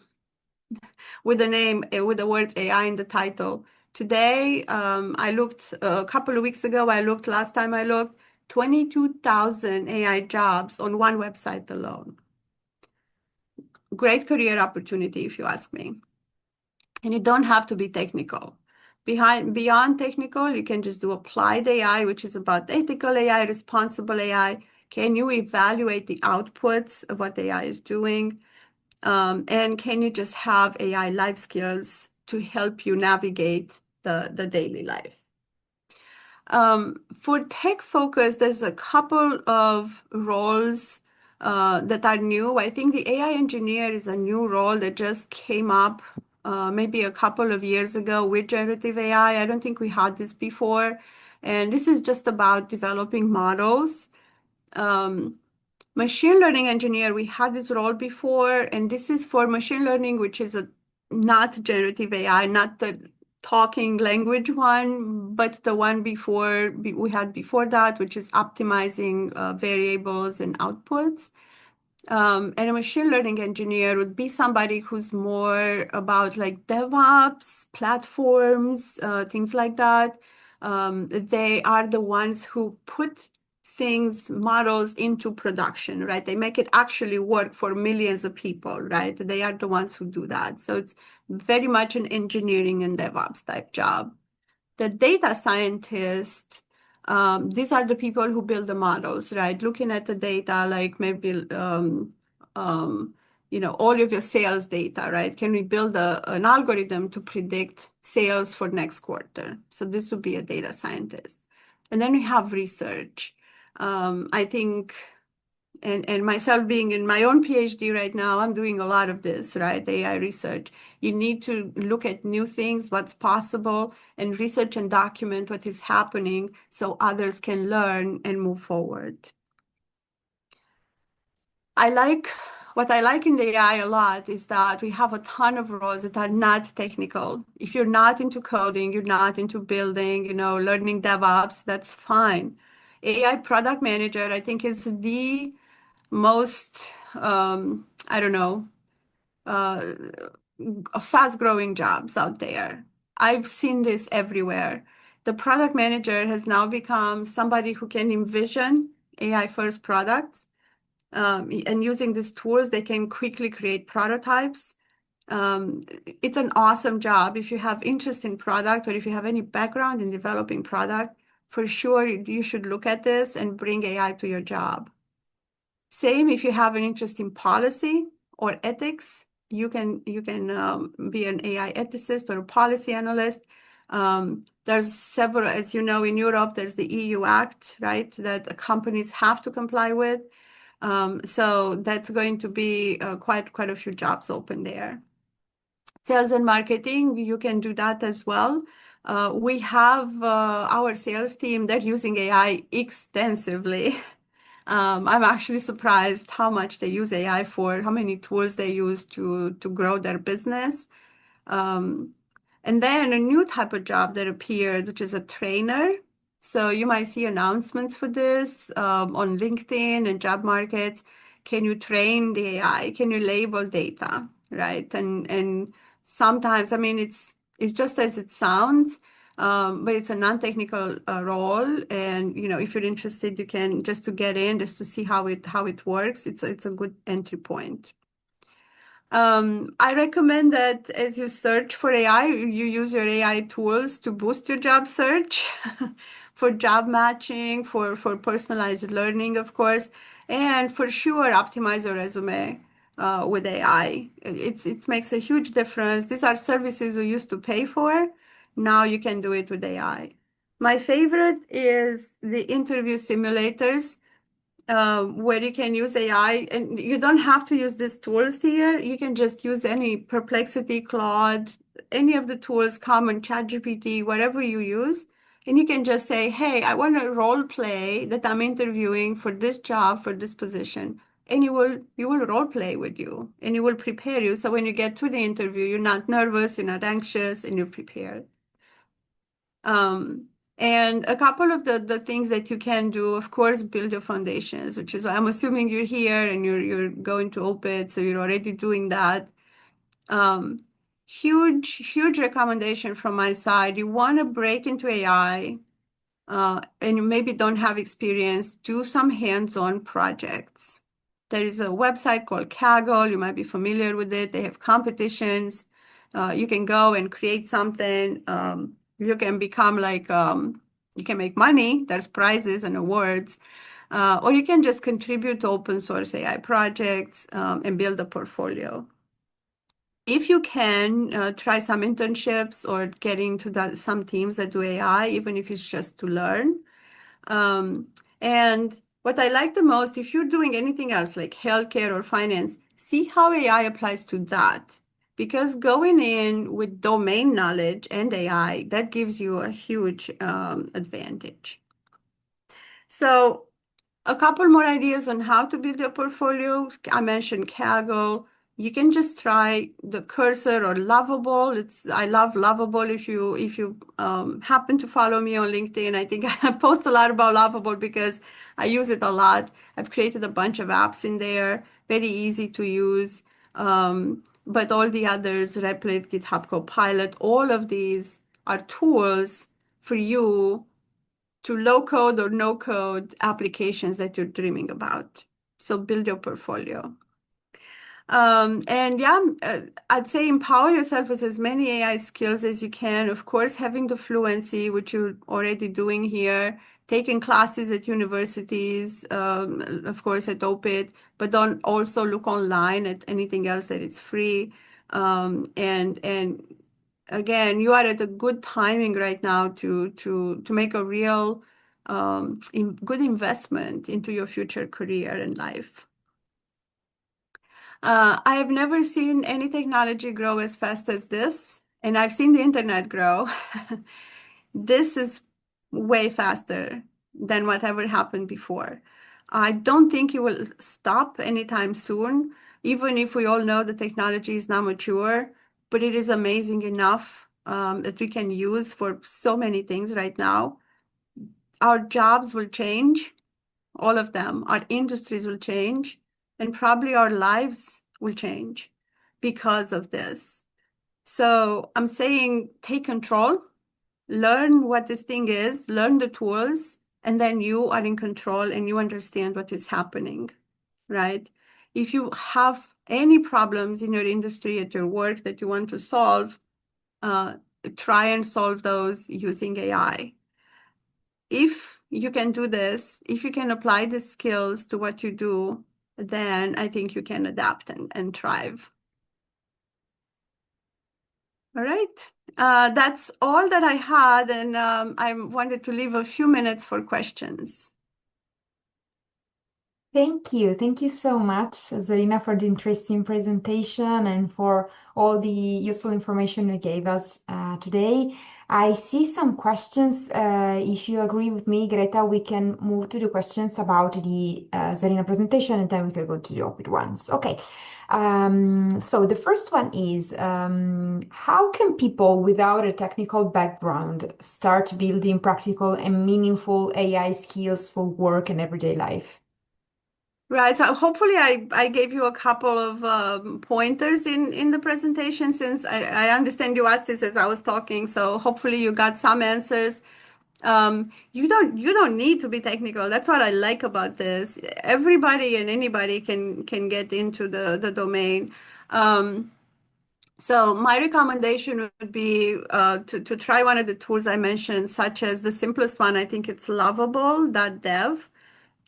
with the words AI in the title. Today, I looked a couple of weeks ago, last time I looked, 22,000 AI jobs on one website alone. Great career opportunity, if you ask me. And you don't have to be technical. Beyond technical, you can just do applied AI, which is about ethical AI, responsible AI. Can you evaluate the outputs of what AI is doing? And can you just have AI life skills to help you navigate the daily life? For tech focus, there's a couple of roles that are new. I think the AI engineer is a new role that just came up maybe a couple of years ago with generative AI. I don't think we had this before. And this is just about developing models. Machine learning engineer, we had this role before, and this is for machine learning, which is not generative AI, not the talking language one, but the one we had before that, which is optimizing variables and outputs. And a machine learning engineer would be somebody who's more about like DevOps, platforms, things like that. They are the ones who put models into production, right? They make it actually work for millions of people, right? They are the ones who do that. So it's very much an engineering and DevOps type job. The data scientists, these are the people who build the models, right? Looking at the data, like maybe, all of your sales data, right? Can we build an algorithm to predict sales for next quarter? So this would be a data scientist. And then we have research. I think, and myself being in my own PhD right now, I'm doing a lot of this, right? AI research. You need to look at new things, what's possible, and research and document what is happening so others can learn and move forward. What I like in the AI a lot is that we have a ton of roles that are not technical. If you're not into coding, you're not into building, learning DevOps, that's fine. AI product manager, I think, is the most, fast-growing jobs out there. I've seen this everywhere. The product manager has now become somebody who can envision AI-first products And using these tools, they can quickly create prototypes. It's an awesome job. If you have interest in product or if you have any background in developing product, for sure you should look at this and bring AI to your job. Same if you have an interest in policy or ethics, you can be an AI ethicist or a policy analyst. There's several, as you know, in Europe, there's the EU Act, right, that companies have to comply with. So that's going to be quite a few jobs open there. Sales and marketing, you can do that as well. We have our sales team, they're using AI extensively. I'm actually surprised how much they use AI for, how many tools they use to grow their business. And then a new type of job that appeared, which is a trainer. So you might see announcements for this on LinkedIn and job markets. Can you train the AI? Can you label data, right? And sometimes, I mean, it's just as it sounds, but it's a non-technical role. And you know, if you're interested, you can just to get in, just to see how it works. It's a good entry point. I recommend that as you search for AI, you use your AI tools to boost your job search for job matching, for personalized learning, of course, and for sure optimize your resume with AI. It makes a huge difference. These are services we used to pay for. Now you can do it with AI. My favorite is the interview simulators where you can use AI, and you don't have to use these tools here. You can just use any Perplexity, Claude, any of the tools, Common, ChatGPT, whatever you use. And you can just say, hey, I want to role play that I'm interviewing for this job, for this position. And you will role play with you and it will prepare you. So when you get to the interview, you're not nervous, you're not anxious, and you're prepared. And a couple of the things that you can do, of course, build your foundations, which is why I'm assuming you're here and you're going to OPIT, so you're already doing that. Huge recommendation from my side. You want to break into AI, and you maybe don't have experience, do some hands-on projects. There is a website called Kaggle. You might be familiar with it. They have competitions. You can go and create something. You can become like, you can make money. There's prizes and awards. Or you can just contribute to open source AI projects and build a portfolio. If you can, try some internships or get into some teams that do AI, even if it's just to learn. And what I like the most, if you're doing anything else like healthcare or finance, see how AI applies to that. Because going in with domain knowledge and AI, that gives you a huge advantage. So a couple more ideas on how to build your portfolio. I mentioned Kaggle. You can just try the Cursor or Lovable. I love Lovable. If you happen to follow me on LinkedIn, I think I post a lot about Lovable because I use it a lot. I've created a bunch of apps in there, very easy to use. But all the others, Replit, GitHub Copilot, all of these are tools for you to low code or no code applications that you're dreaming about. So build your portfolio. And yeah, I'd say empower yourself with as many AI skills as you can. Of course, having the fluency, which you're already doing here, taking classes at universities, of course, at OPIT, but don't also look online at anything else that it's free. And again, you are at a good timing right now to make a real good investment into your future career and life. I have never seen any technology grow as fast as this, and I've seen the internet grow. This is way faster than whatever happened before. I don't think it will stop anytime soon, even if we all know the technology is now mature, but it is amazing enough that we can use for so many things right now. Our jobs will change, all of them. Our industries will change, and probably our lives will change because of this. So I'm saying take control, learn what this thing is, learn the tools, and then you are in control and you understand what is happening. right? If you have any problems in your industry at your work that you want to solve, try and solve those using AI. If you can do this, if you can apply the skills to what you do, then I think you can adapt and thrive. All right. That's all that I had, and I wanted to leave a few minutes for questions. Thank you. Thank you so much, Zorina, for the interesting presentation and for all the useful information you gave us today. I see some questions. If you agree with me, Greta, we can move to the questions about the Zorina presentation and then we can go to the OPIT ones. Okay. So the first one is, how can people without a technical background start building practical and meaningful AI skills for work and everyday life? Right. So hopefully I gave you a couple of pointers in the presentation, since I understand you asked this as I was talking. So hopefully you got some answers. You don't need to be technical. That's what I like about this. Everybody and anybody can get into the domain. So my recommendation would be to try one of the tools I mentioned, such as the simplest one. I think it's lovable.dev.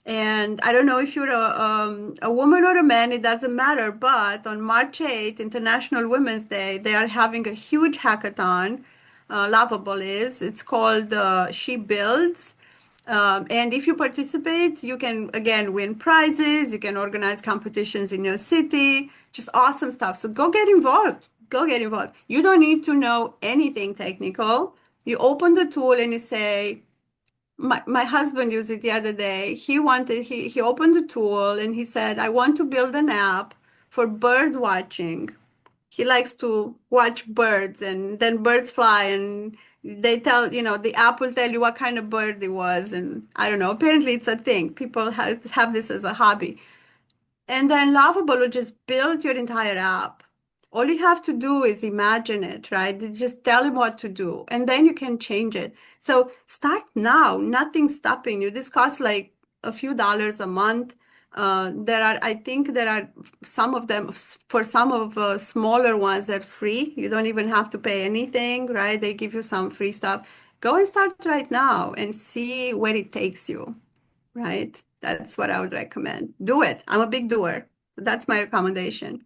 And I don't know if you're a woman or a man, it doesn't matter. But on March 8th, International Women's Day, they are having a huge hackathon. Lovable is. It's called She Builds. And if you participate, you can, again, win prizes. You can organize competitions in your city. Just awesome stuff. So go get involved. Go get involved. You don't need to know anything technical. You open the tool and you say, my husband used it the other day. He opened the tool and he said, I want to build an app for bird watching. He likes to watch birds, and then birds fly and they tell, the app will tell you what kind of bird it was. And I don't know, apparently it's a thing. People have this as a hobby. And then Lovable will just build your entire app. All you have to do is imagine it, right? Just tell him what to do, and then you can change it. So start now. Nothing's stopping you. This costs like a few dollars a month. I think there are some of them, for some of smaller ones, that free. You don't even have to pay anything, right? They give you some free stuff. Go and start right now and see where it takes you, right? That's what I would recommend. Do it. I'm a big doer. So that's my recommendation.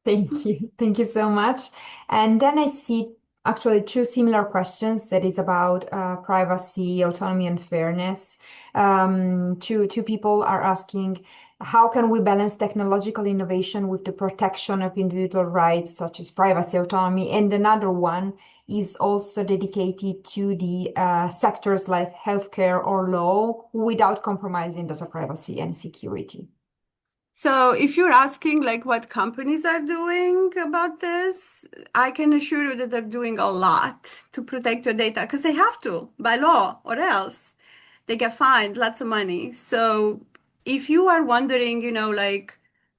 Thank you. Thank you so much. And then I see actually two similar questions that is about privacy, autonomy, and fairness. Two people are asking, how can we balance technological innovation with the protection of individual rights, such as privacy, autonomy? And another one is also dedicated to the sectors like healthcare or law without compromising data privacy and security. So if you're asking like what companies are doing about this, I can assure you that they're doing a lot to protect your data, because they have to by law, or else they get fined lots of money. So if you are wondering,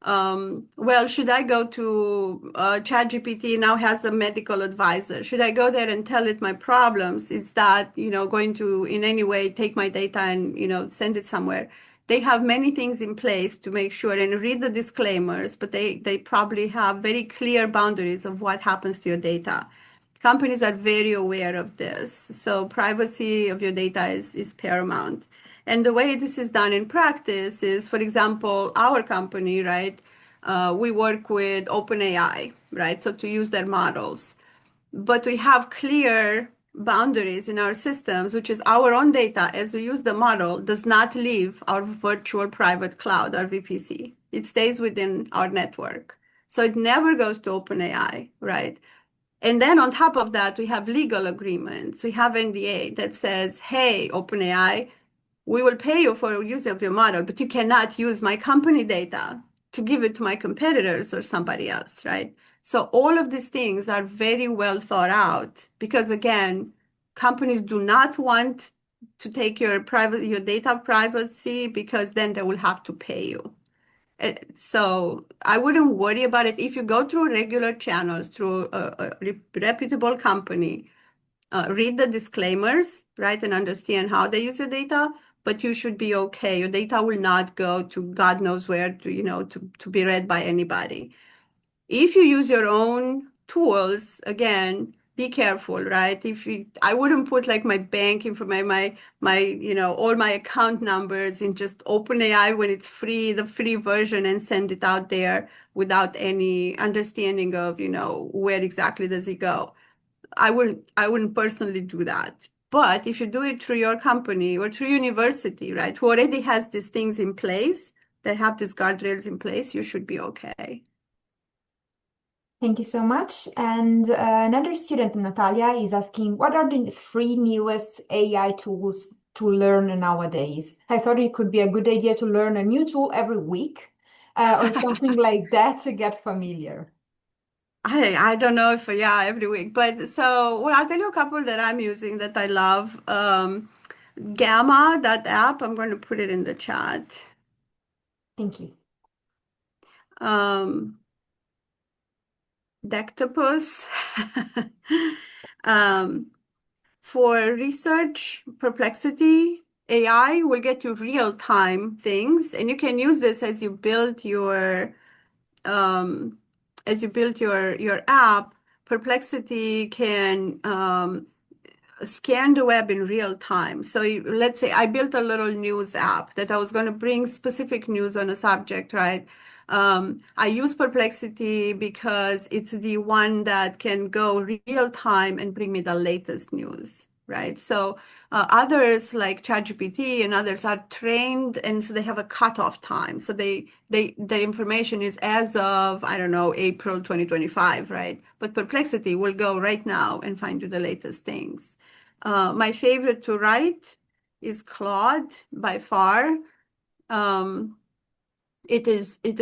well, should I go to ChatGPT now has a medical advisor? Should I go there and tell it my problems? Is that, going to in any way take my data and, send it somewhere? They have many things in place to make sure, and read the disclaimers, but they probably have very clear boundaries of what happens to your data. Companies are very aware of this. So privacy of your data is paramount. And the way this is done in practice is, for example, our company, right? We work with OpenAI, right? So to use their models. But we have clear boundaries in our systems, which is our own data as we use the model does not leave our virtual private cloud, our VPC. It stays within our network. So it never goes to OpenAI, right? And then on top of that, we have legal agreements. We have NDA that says, hey, OpenAI, we will pay you for use of your model, but you cannot use my company data to give it to my competitors or somebody else, right? So all of these things are very well thought out, because again, companies do not want to take your data privacy, because then they will have to pay you. So I wouldn't worry about it. If you go through regular channels, through a reputable company, read the disclaimers, right, and understand how they use your data. but you should be okay. Your data will not go to God knows where to be read by anybody. If you use your own tools, again, be careful, right? I wouldn't put like my bank info, all my account numbers in just OpenAI when it's free, the free version, and send it out there without any understanding of, where exactly does it go. I wouldn't personally do that. But if you do it through your company or through university, right, who already has these things in place, that have these guardrails in place, you should be okay. Thank you so much. And another student, Natalia, is asking, what are the three newest AI tools to learn nowadays? I thought it could be a good idea to learn a new tool every week or something like that to get familiar. I don't know if, yeah, every week. But so, well, I'll tell you a couple that I'm using that I love. Gamma, that app, I'm going to put it in the chat. Thank you. Dectopus. For research, Perplexity AI will get you real-time things, and you can use this as you build your your app. Perplexity can scan the web in real time. So let's say I built a little news app that I was going to bring specific news on a subject, right? I use Perplexity because it's the one that can go real time and bring me the latest news, right? So others like ChatGPT and others are trained, and so they have a cutoff time. So the information is as of, I don't know, April 2025, right? But Perplexity will go right now and find you the latest things. My favorite to write is Claude by far. It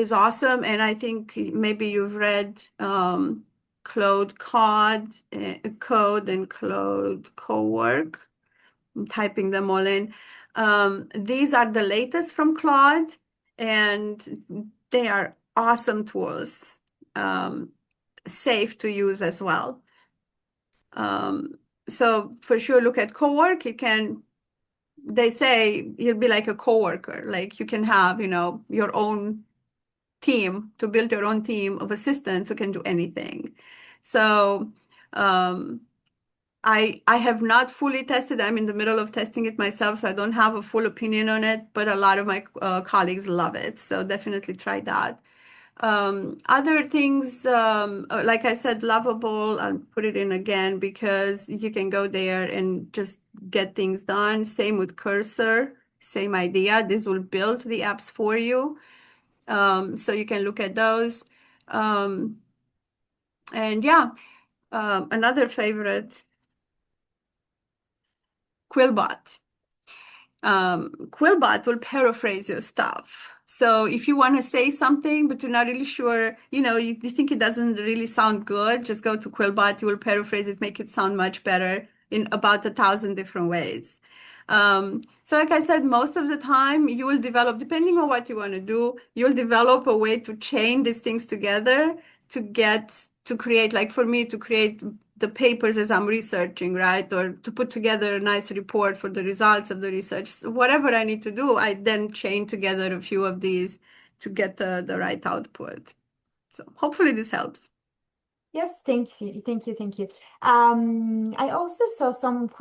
is awesome, and I think maybe you've read Claude Code and Claude Cowork. I'm typing them all in. These are the latest from Claude, and they are awesome tools, safe to use as well. So for sure, look at Cowork. They say you'll be like a coworker, like you can have, your own team to build your own team of assistants who can do anything. So I have not fully tested. I'm in the middle of testing it myself, so I don't have a full opinion on it, but a lot of my colleagues love it. So definitely try that. Other things, like I said, Lovable, I'll put it in again because you can go there and just get things done. Same with Cursor, same idea. This will build the apps for you. So you can look at those. And yeah, another favorite, Quillbot. Quillbot will paraphrase your stuff. So if you want to say something, but you're not really sure, you think it doesn't really sound good, just go to Quillbot. You will paraphrase it, make it sound much better in about 1,000 different ways. So like I said, most of the time you will develop, depending on what you want to do, you'll develop a way to chain these things together to create, like for me, to create the papers as I'm researching, right? Or to put together a nice report for the results of the research. Whatever I need to do, I then chain together a few of these to get the right output. So hopefully this helps. Yes, thank you, thank you, thank you. I also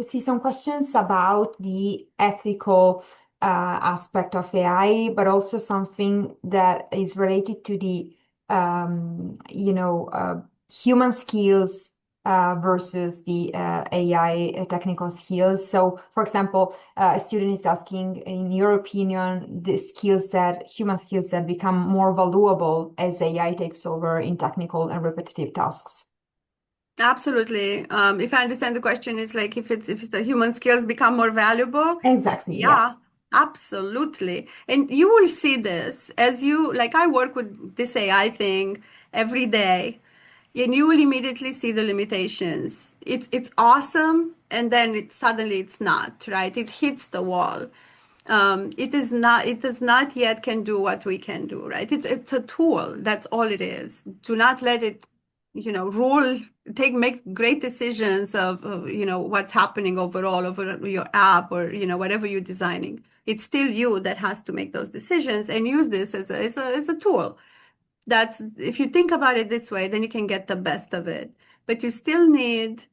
see some questions about the ethical aspect of AI, but also something that is related to the human skills versus the AI technical skills. So, for example, a student is asking, in your opinion, the human skills that become more valuable as AI takes over in technical and repetitive tasks. Absolutely. If I understand the question, is like if it's the human skills become more valuable. Exactly, Yeah, yes. absolutely. And you will see this as I work with this AI thing every day, and you will immediately see the limitations. It's awesome, and then suddenly it's not, right? It hits the wall. It does not yet can do what we can do, right? It's a tool. That's all it is. Do not let it make great decisions of, what's happening overall over your app or, whatever you're designing. It's still you that has to make those decisions and use this as a tool. That's, if you think about it this way, then you can get the best of it. But you still need,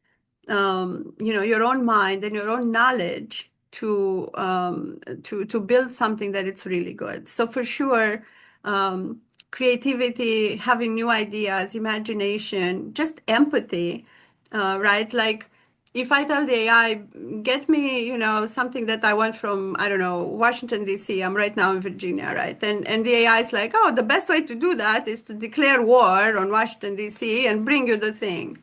your own mind and your own knowledge to build something that it's really good. So for sure, creativity, having new ideas, imagination, just empathy, right? Like if I tell the AI, get me, something that I want from, I don't know, Washington, D.C. I'm right now in Virginia, right? And the AI is like, oh, the best way to do that is to declare war on Washington, D.C. and bring you the thing.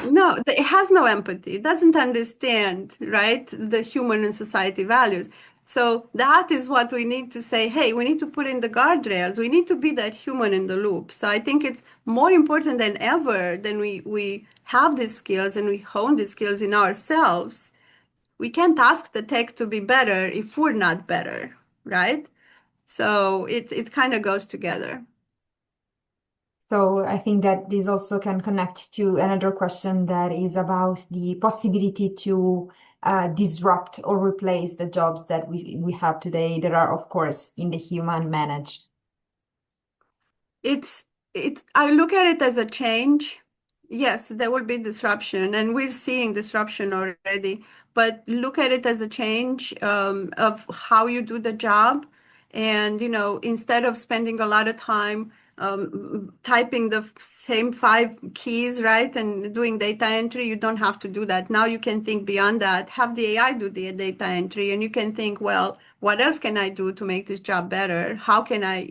No, it has no empathy. It doesn't understand, right, the human and society values. So that is what we need to say, hey, we need to put in the guardrails. We need to be that human in the loop. So I think it's more important than ever than we have these skills and we hone these skills in ourselves. We can't ask the tech to be better if we're not better, right? So it kind of goes together. So I think that this also can connect to another question that is about the possibility to disrupt or replace the jobs that we have today that are, of course, in the human managed. I look at it as a change. Yes, there will be disruption, and we're seeing disruption already, but look at it as a change of how you do the job. And, instead of spending a lot of time typing the same 5 keys, right, and doing data entry, you don't have to do that. Now you can think beyond that, have the AI do the data entry, and you can think, well, what else can I do to make this job better? How can I,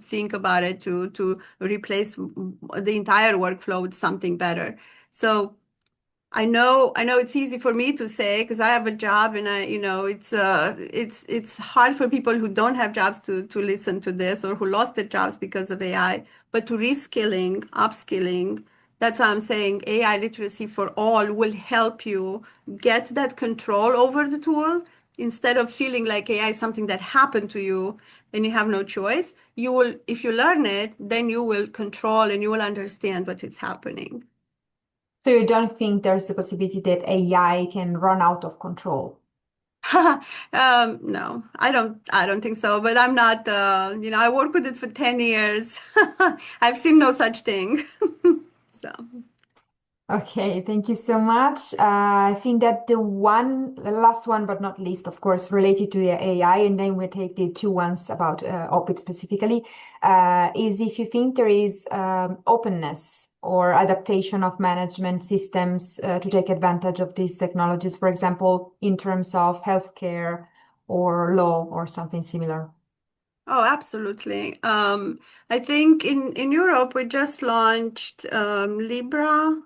think about it to replace the entire workflow with something better? So I know it's easy for me to say because I have a job and it's hard for people who don't have jobs to listen to this or who lost their jobs because of AI. But to reskilling, upskilling, that's why I'm saying AI literacy for all will help you get that control over the tool instead of feeling like AI is something that happened to you and you have no choice. You will, if you learn it, then you will control and you will understand what is happening. So you don't think there's a possibility that AI can run out of control? No, I don't think so, but I'm not, I worked with it for 10 years. I've seen no such thing. So, Okay, thank you so much. I think that the last one, but not least, of course, related to the AI, and then we'll take the two ones about OPIT specifically, is if you think there is openness or adaptation of management systems to take advantage of these technologies, for example, in terms of healthcare or law or something similar. oh, absolutely. I think in Europe, we just launched Libra.ai.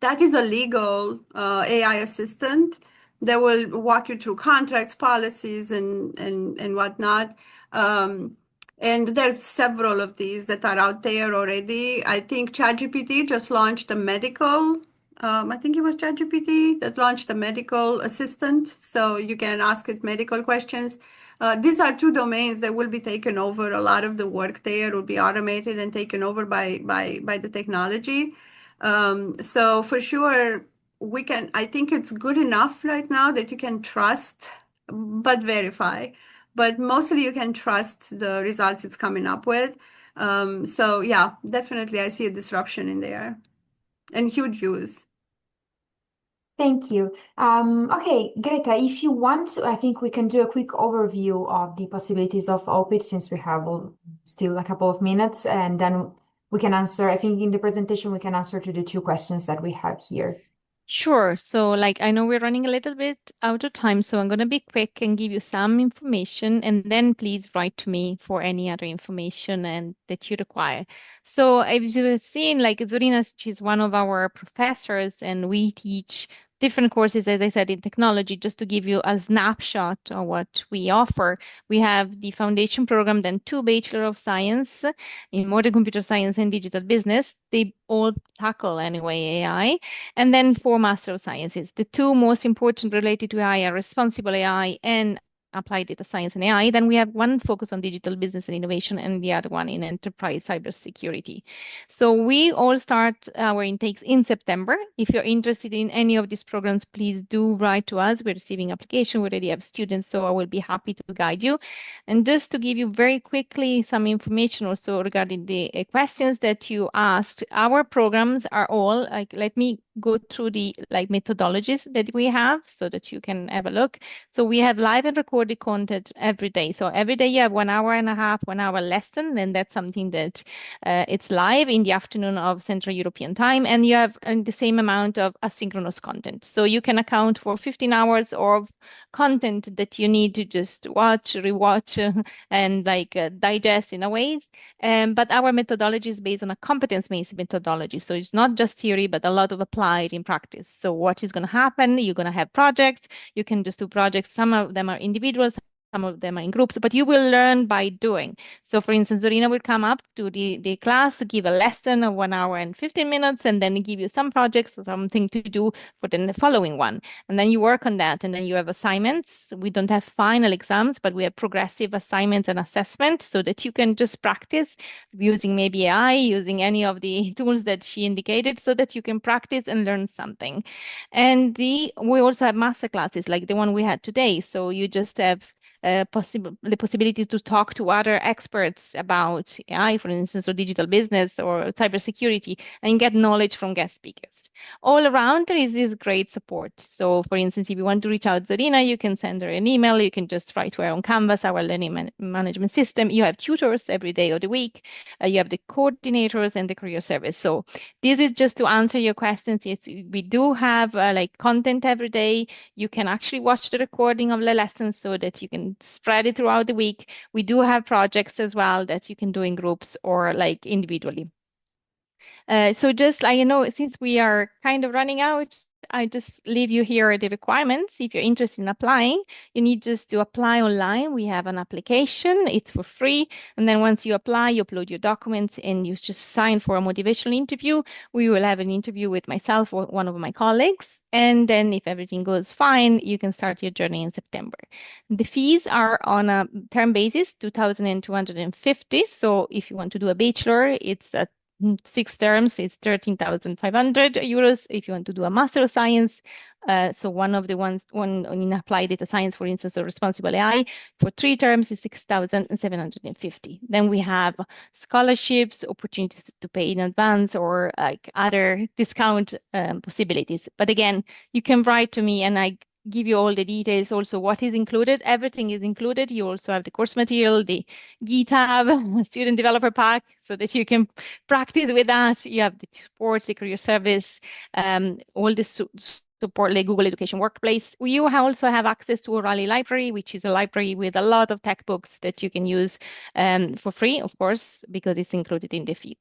That is a legal AI assistant that will walk you through contracts, policies, and whatnot. Um, and there's several of these that are out there already. I think ChatGPT just launched a medical. I think it was ChatGPT that launched a medical assistant, so you can ask it medical questions. These are two domains that will be taken over. A lot of the work there will be automated and taken over by the technology. So for sure, I think it's good enough right now that you can trust, but verify. But mostly you can trust the results it's coming up with. So yeah, definitely I see a disruption in there and huge use. Thank you. Okay, Greta, if you want to, I think we can do a quick overview of the possibilities of OPIT since we have still a couple of minutes, and then we can answer, I think in the presentation, we can answer to the two questions that we have here. Sure. So, I know we're running a little bit out of time, so I'm going to be quick and give you some information, and then please write to me for any other information and that you require. So, as you've seen, Zorina, she's one of our professors, and we teach different courses, as I said, in technology. Just to give you a snapshot of what we offer, we have the foundation program, then 2 Bachelor of Science in Modern Computer Science and Digital Business. They all tackle anyway AI. And then 4 Master of Sciences. The two most important related to AI are responsible AI and applied data science and AI. Then we have one focus on digital business and innovation and the other one in enterprise cybersecurity. So we all start our intakes in September. If you're interested in any of these programs, please do write to us. We're receiving application. We already have students, so I will be happy to guide you. And just to give you very quickly some information also regarding the questions that you asked, our programs are all like, let me go through the methodologies that we have so that you can have a look. So we have live and recorded content every day. So every day you have 1 hour and a half, 1 hour lesson, and that's something that it's live in the afternoon of Central European time, and you have the same amount of asynchronous content. So you can account for 15 hours of content that you need to just watch, rewatch, and digest in a ways. But our methodology is based on a competence-based methodology. So it's not just theory, but a lot of applied in practice. So what is going to happen? You're going to have projects. You can just do projects. Some of them are individual, some of them are in groups, but you will learn by doing. So for instance, Zorina will come up to the class to give a lesson of 1 hour and 15 minutes, and then give you some projects or something to do for the following one. And then you work on that, and then you have assignments. We don't have final exams, but we have progressive assignments and assessments so that you can just practice using maybe AI, using any of the tools that she indicated, so that you can practice and learn something. And we also have master classes like the one we had today. So you just have the possibility to talk to other experts about AI, for instance, or digital business or cybersecurity, and get knowledge from guest speakers. All around, there is this great support. So, for instance, if you want to reach out to Zorina, you can send her an email. You can just write to her on Canvas, our learning management system. You have tutors every day of the week. You have the coordinators and the career service. So this is just to answer your questions. Yes, we do have content every day. You can actually watch the recording of the lessons so that you can spread it throughout the week. We do have projects as well that you can do in groups or individually. So just since we are kind of running out, I just leave you here the requirements. If you're interested in applying, you need just to apply online. We have an application, it's for free. And then once you apply, you upload your documents and you just sign for a motivational interview. We will have an interview with myself or one of my colleagues. And then if everything goes fine, you can start your journey in September. The fees are on a term basis, 2,250. So if you want to do a bachelor, it's 6 terms, it's 13,500 euros. If you want to do a Master of Science, so one in applied data science, for instance, or responsible AI, for 3 terms is 6,750. Then we have scholarships, opportunities to pay in advance, or other discount possibilities. But again, you can write to me and I give you all the details. Also, what is included? Everything is included. You also have the course material, the GitHub, student developer pack, so that you can practice with that. You have the support, the career service, all the support like Google Education Workplace. You also have access to O'Reilly Library, which is a library with a lot of tech books that you can use for free, of course, because it's included in the fee.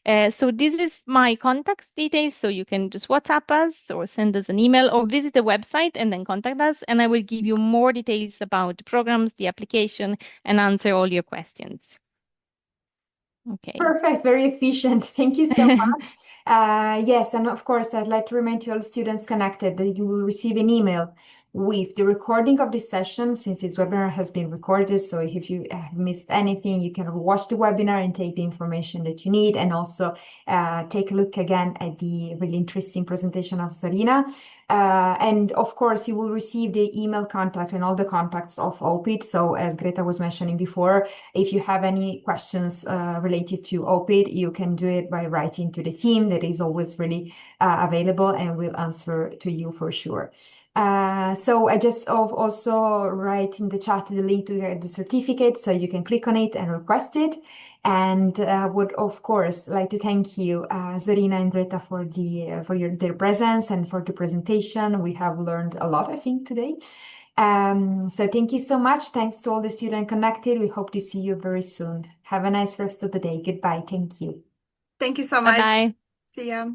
So this is my contact details, so you can just WhatsApp us or send us an email or visit the website and then contact us, and I will give you more details about the programs, the application, and answer all your questions. Okay. Perfect, very efficient. Thank you so much. Yes, and of course, I'd like to remind you all students connected that you will receive an email with the recording of this session, since this webinar has been recorded. So if you have missed anything, you can watch the webinar and take the information that you need, and also take a look again at the really interesting presentation of Zorina. And of course, you will receive the email contact and all the contacts of OPIT. So as Greta was mentioning before, if you have any questions related to OPIT, you can do it by writing to the team that is always really available and will answer to you for sure. So I just also write in the chat the link to the certificate, so you can click on it and request it. And would of course like to thank you, Zorina and Greta, for their presence and for the presentation. We have learned a lot, I think, today. So thank you so much. Thanks to all the students connected. We hope to see you very soon. Have a nice rest of the day. Goodbye. Thank you. Thank you so much. Bye-bye. See ya.